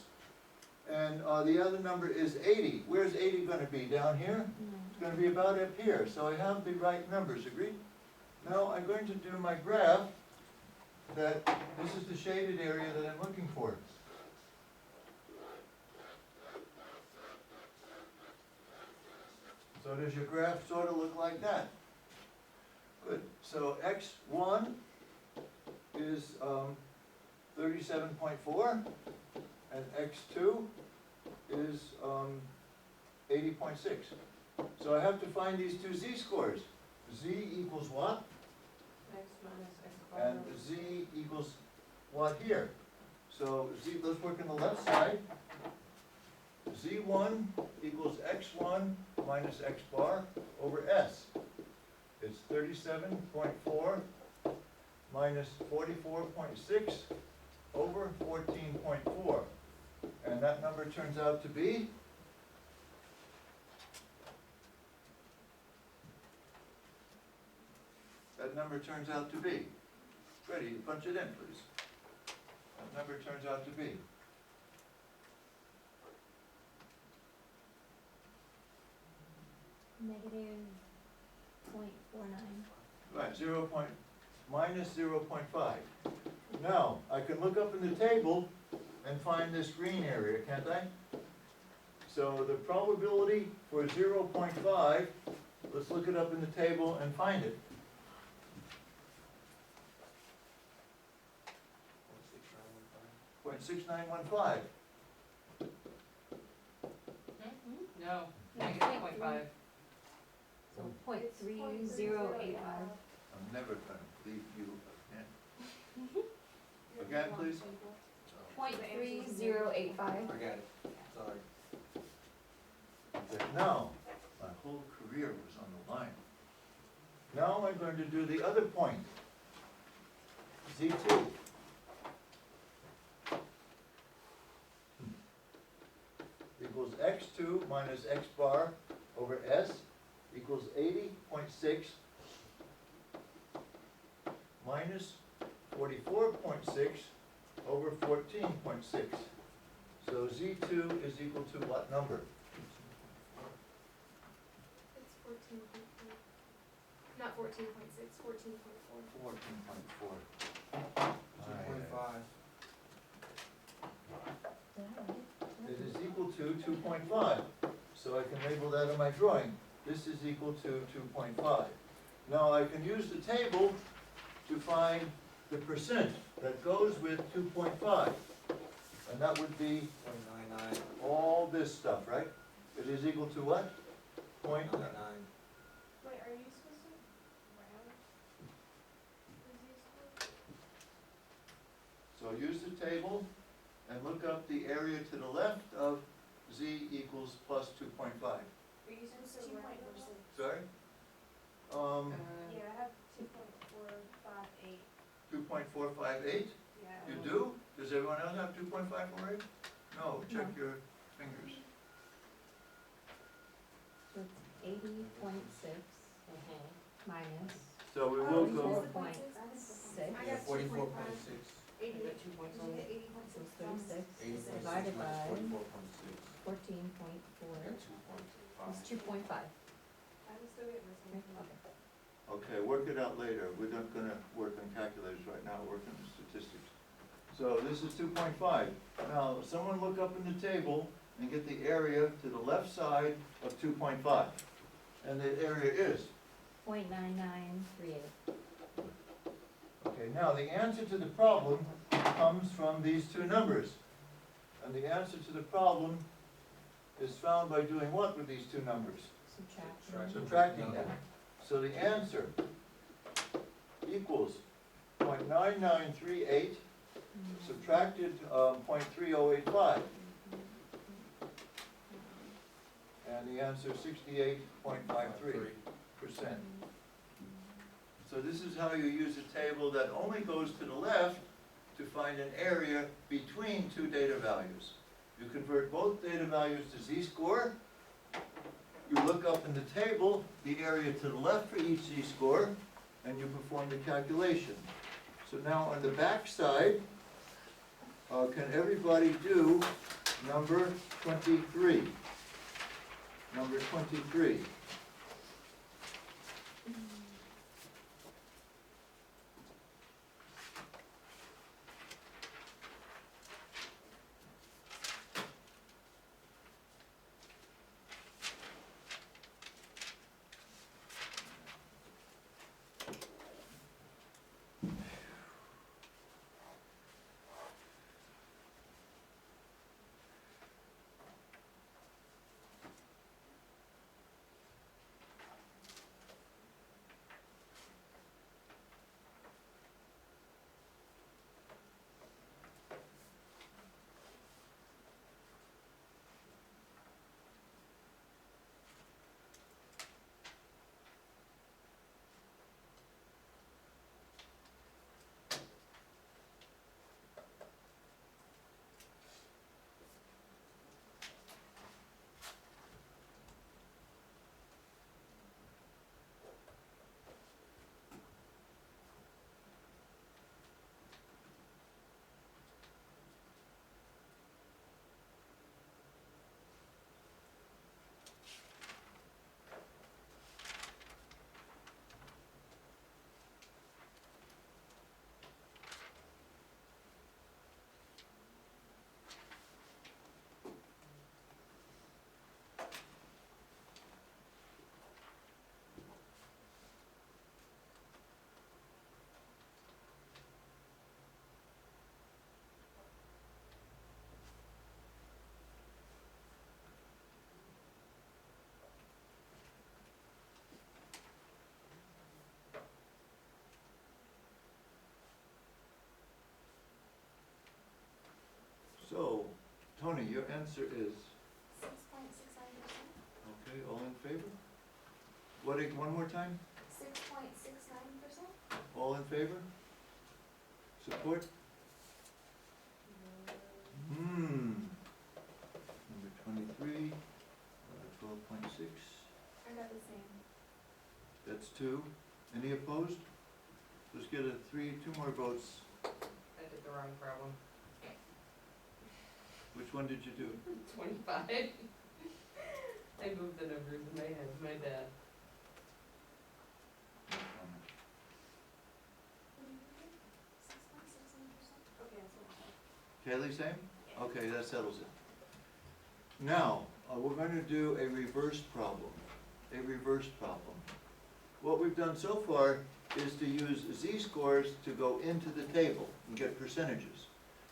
S2: And the other number is 80. Where's 80 gonna be? Down here?
S4: No.
S2: It's gonna be about up here, so I have the right numbers, agreed? Now I'm going to do my graph that, this is the shaded area that I'm looking for. So does your graph sort of look like that? Good, so x1 is 37.4, and x2 is 80.6. So I have to find these two z-scores. Z equals what?
S1: X minus X bar.
S2: And z equals what here? So z, let's work on the left side. Z1 equals x1 minus x bar over s. It's 37.4 minus 44.6 over 14.4. And that number turns out to be? That number turns out to be? Ready, punch it in, please. That number turns out to be?
S4: Negative 0.49.
S2: Right, minus 0.5. Now, I can look up in the table and find this green area, can't I? So the probability for 0.5, let's look it up in the table and find it. 0.6915.
S1: No,
S4: No,
S1: negative 0.5.
S4: So 0.3085.
S2: I'm never gonna believe you again. Again, please?
S4: 0.3085.
S3: I got it, sorry.
S2: Okay, now, my whole career was on the line. Now I'm going to do the other point. Z2. Equals x2 minus x bar over s equals 80.6 minus 44.6 over 14.6. So Z2 is equal to what number?
S6: It's 14.4. Not 14.6, 14.4.
S2: 14.4.
S3: 2.5.
S2: It is equal to 2.5. So I can label that on my drawing. This is equal to 2.5. Now I can use the table to find the percent that goes with 2.5. And that would be
S3: 0.99.
S2: all this stuff, right? It is equal to what? Point,
S3: 99.
S5: Wait, are you supposed to round the z-score?
S2: so use the table and look up the area to the left of z equals plus 2.5.
S5: Are you supposed to round it?
S2: Sorry?
S5: Yeah, I have 2.458,
S2: 2.458?
S5: yeah.
S2: You do? Does everyone else have 2.548? No, check
S4: No.
S2: your fingers.
S4: So it's 80.6 minus
S2: So we
S6: Oh,
S2: will
S6: you
S2: go,
S6: missed the
S4: 0.6.
S6: I
S3: Yeah,
S6: got
S3: 44.6.
S6: 2.5. 80.
S1: I got 2 points
S6: Did
S1: on
S6: you
S1: it.
S6: get
S4: So
S6: 80.6?
S4: it's 36
S3: 80.6
S4: divided
S3: minus
S4: by
S3: 44.6.
S4: 14.4
S3: Got
S4: is
S3: 2.5.
S4: 2.5.
S5: I'm still getting this one.
S2: okay, work it out later. We're not gonna work on calculators right now, we're working on statistics. So this is 2.5. Now, someone look up in the table and get the area to the left side of 2.5. And the area is?
S4: 0.9938.
S2: Okay, now the answer to the problem comes from these two numbers. And the answer to the problem is found by doing what with these two numbers? Subtracting them. So the answer equals 0.9938 subtracted, 0.3085. And the answer is 68.53%. So this is how you use a table that only goes to the left to find an area between two data values. You convert both data values to z-score. You look up in the table the area to the left for each z-score, and you perform the calculation. So now on the back side, can everybody do number 23? Number 23. So, Tony, your answer is,
S6: 6.69%.
S2: okay, all in favor? One more time?
S6: 6.69%.
S2: All in favor? Support? Number 23, 12.6,
S6: I got the same.
S2: that's 2. Any opposed? Let's get two more votes.
S1: I did the wrong problem.
S2: Which one did you do?
S1: 25. I moved the numbers in my head, my bad.
S6: What do you think? 6.69%. Okay, that's what I thought.
S2: Kaylee, same? Okay, that settles it. Now, we're going to do a reverse problem. A reverse problem. What we've done so far is to use z-scores to go into the table and get percentages.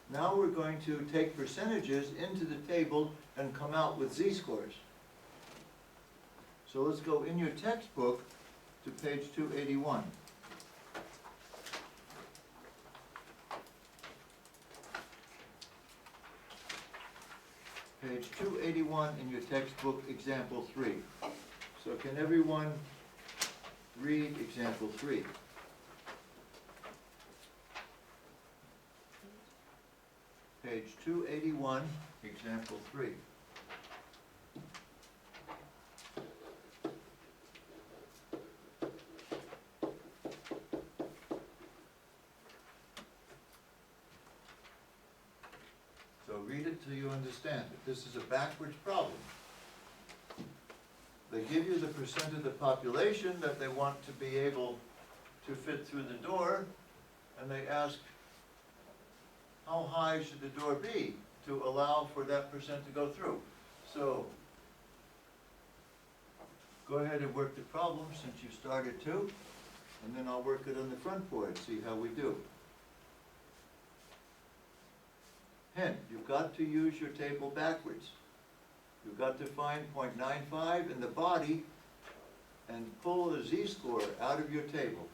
S2: Now we're going to take percentages into the table and come out with z-scores. So let's go in your textbook to page 281. Page 281 in your textbook, example 3. So can everyone read example 3? Page 281, example 3. So read it till you understand it. This is a backwards problem. They give you the percent of the population that they want to be able to fit through the door, and they ask, how high should the door be to allow for that percent to go through? So, go ahead and work the problem since you started to, and then I'll work it on the front board, see how we do. Hint, you've got to use your table backwards. You've got to find 0.95 in the body and pull a z-score out of your table.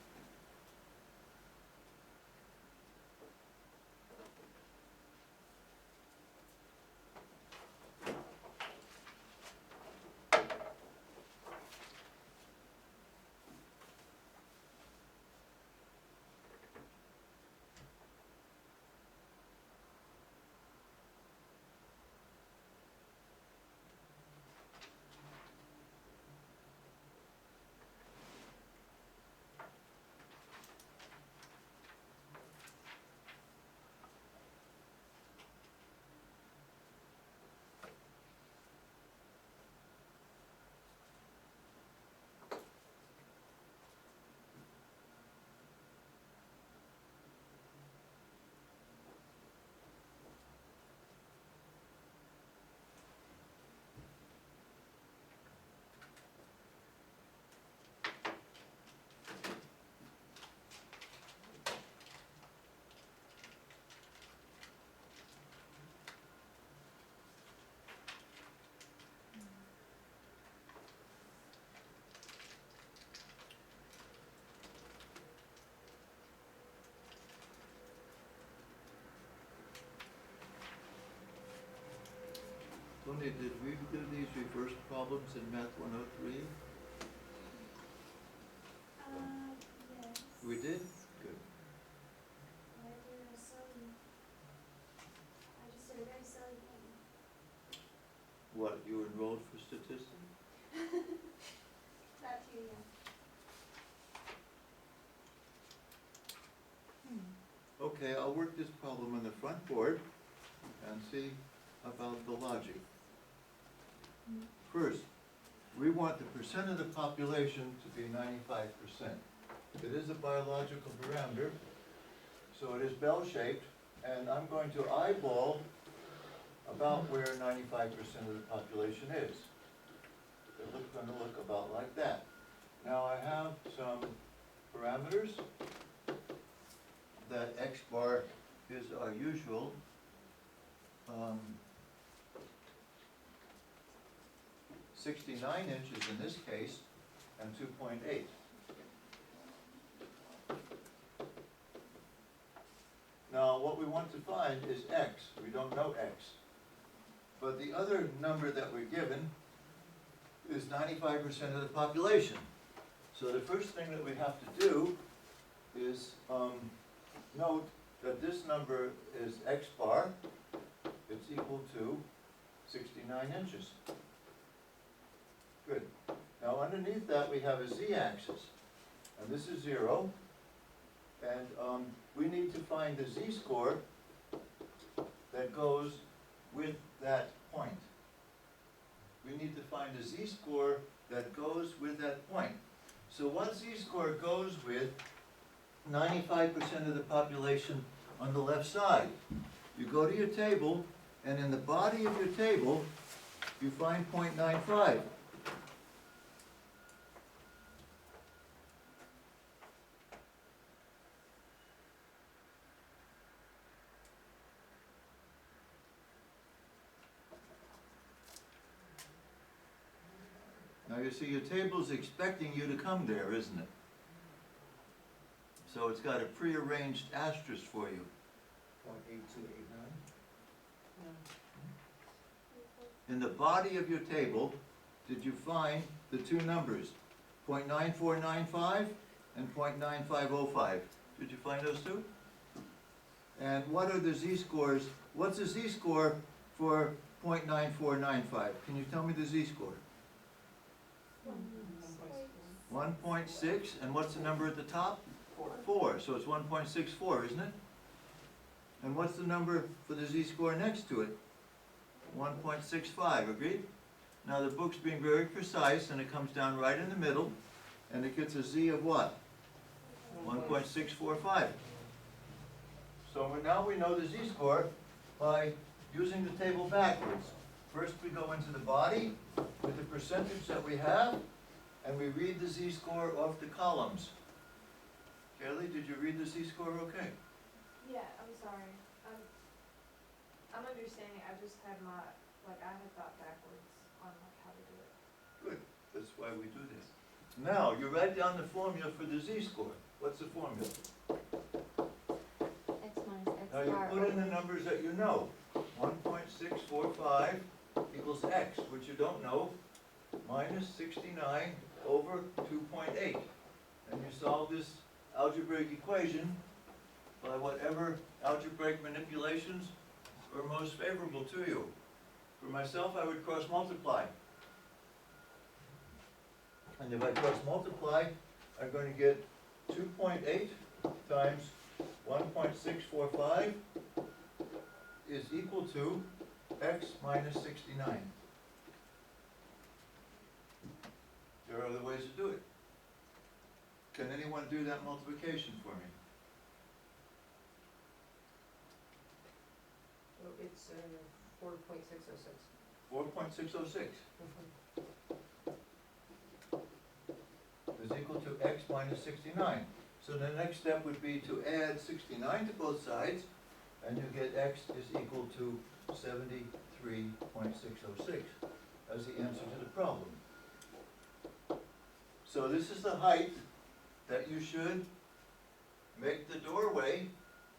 S2: Tony, did we do these reverse problems in Math 103?
S6: Yes.
S2: We did? Good.
S6: I did a silly, I just did a very silly thing.
S2: What, you enrolled for statistics?
S6: That too, yeah.
S2: Okay, I'll work this problem on the front board and see about the logic. First, we want the percent of the population to be 95%. It is a biological parameter, so it is bell-shaped, and I'm going to eyeball about where 95% of the population is. It's going to look about like that. Now I have some parameters that X bar is our usual 69 inches in this case, and 2.8. Now, what we want to find is X. We don't know X. But the other number that we're given is 95% of the population. So the first thing that we have to do is note that this number is X bar. It's equal to 69 inches. Good. Now underneath that we have a z-axis, and this is 0, and we need to find the z-score that goes with that point. We need to find the z-score that goes with that point. So what z-score goes with 95% of the population on the left side? You go to your table, and in the body of your table, you find 0.95. Now you see your table's expecting you to come there, isn't it? So it's got a prearranged asterisk for you.
S3: 0.8289.
S2: In the body of your table, did you find the two numbers, 0.9495 and 0.9505? Did you find those two? And what are the z-scores? What's the z-score for 0.9495? Can you tell me the z-score? 1.6, and what's the number at the top? 4, so it's 1.64, isn't it? And what's the number for the z-score next to it? 1.65, agreed? Now the book's being very precise, and it comes down right in the middle, and it gets a z of what? 1.645. So now we know the z-score by using the table backwards. First we go into the body with the percentage that we have, and we read the z-score off the columns. Kelly, did you read the z-score okay?
S5: Yeah, I'm sorry. I'm understanding, I just had I had thought backwards on how to do it.
S2: Good, that's why we do this. Now, you write down the formula for the z-score. What's the formula?
S4: X minus X
S2: Now you
S4: bar
S2: put in the
S4: over.
S2: numbers that you know. 1.645 equals x, which you don't know, minus 69 over 2.8. And you solve this algebraic equation by whatever algebraic manipulations are most favorable to you. For myself, I would cross multiply. And if I cross multiply, I'm going to get 2.8 times 1.645 is equal to x minus 69. There are other ways to do it. Can anyone do that multiplication for me?
S1: So it's 4.606.
S2: 4.606 is equal to x minus 69. So the next step would be to add 69 to both sides, and you get x is equal to 73.606 as the answer to the problem. So this is the height that you should make the doorway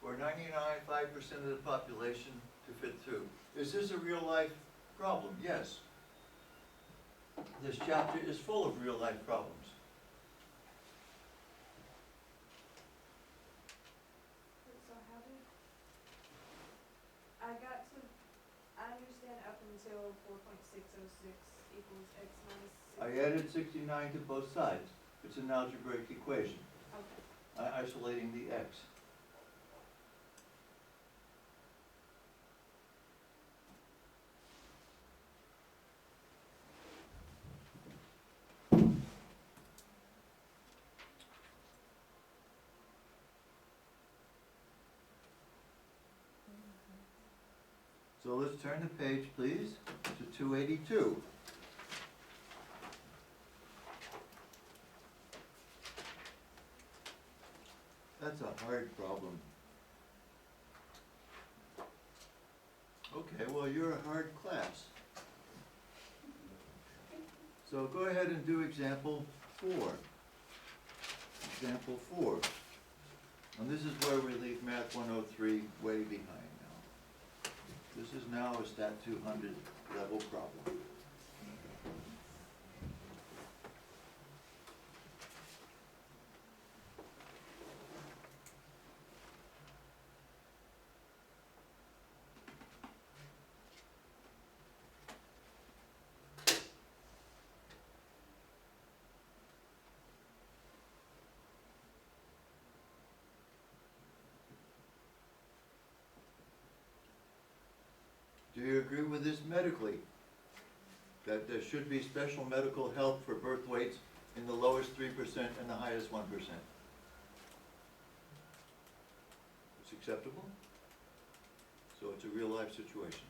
S2: for 99.5% of the population to fit through. Is this a real life problem, yes. This chapter is full of real-life problems.
S5: So how did, I got to, I understand up until 4.606 equals x minus 6.
S2: I added 69 to both sides. It's an algebraic equation,
S5: Okay.
S2: isolating the x. So let's turn the page, please, to 282. That's a hard problem. Okay, well, you're a hard class. So go ahead and do example 4. Example 4. And this is where we leave Math 103 way behind now. This is now a Stat 200 level problem. Do you agree with this medically? That there should be special medical help for birth weights in the lowest 3% and the highest 1%? It's acceptable? So it's a real life situation.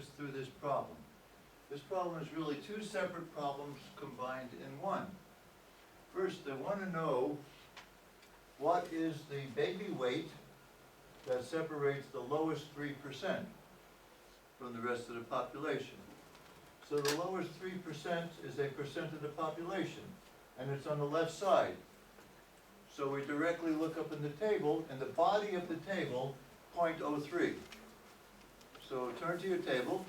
S2: us through this problem. This problem is really two separate problems combined in one. First, they want to know what is the baby weight that separates the lowest 3% from the rest of the population. So the lowest 3% is a percent of the population, and it's on the left side. So we directly look up in the table, in the body of the table, 0.03. So turn to your table,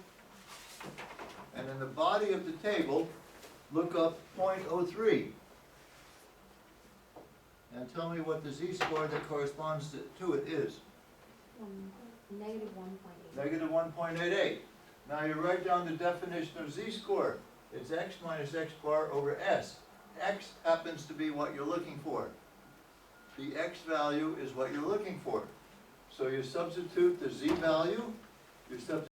S2: and in the body of the table, look up 0.03. And tell me what the z-score that corresponds to it is.
S4: Negative 1.8.
S2: Negative 1.88. Now you write down the definition of z-score. It's x minus x bar over s. X happens to be what you're looking for. The x value is what you're looking for. So you substitute the z value, you substitute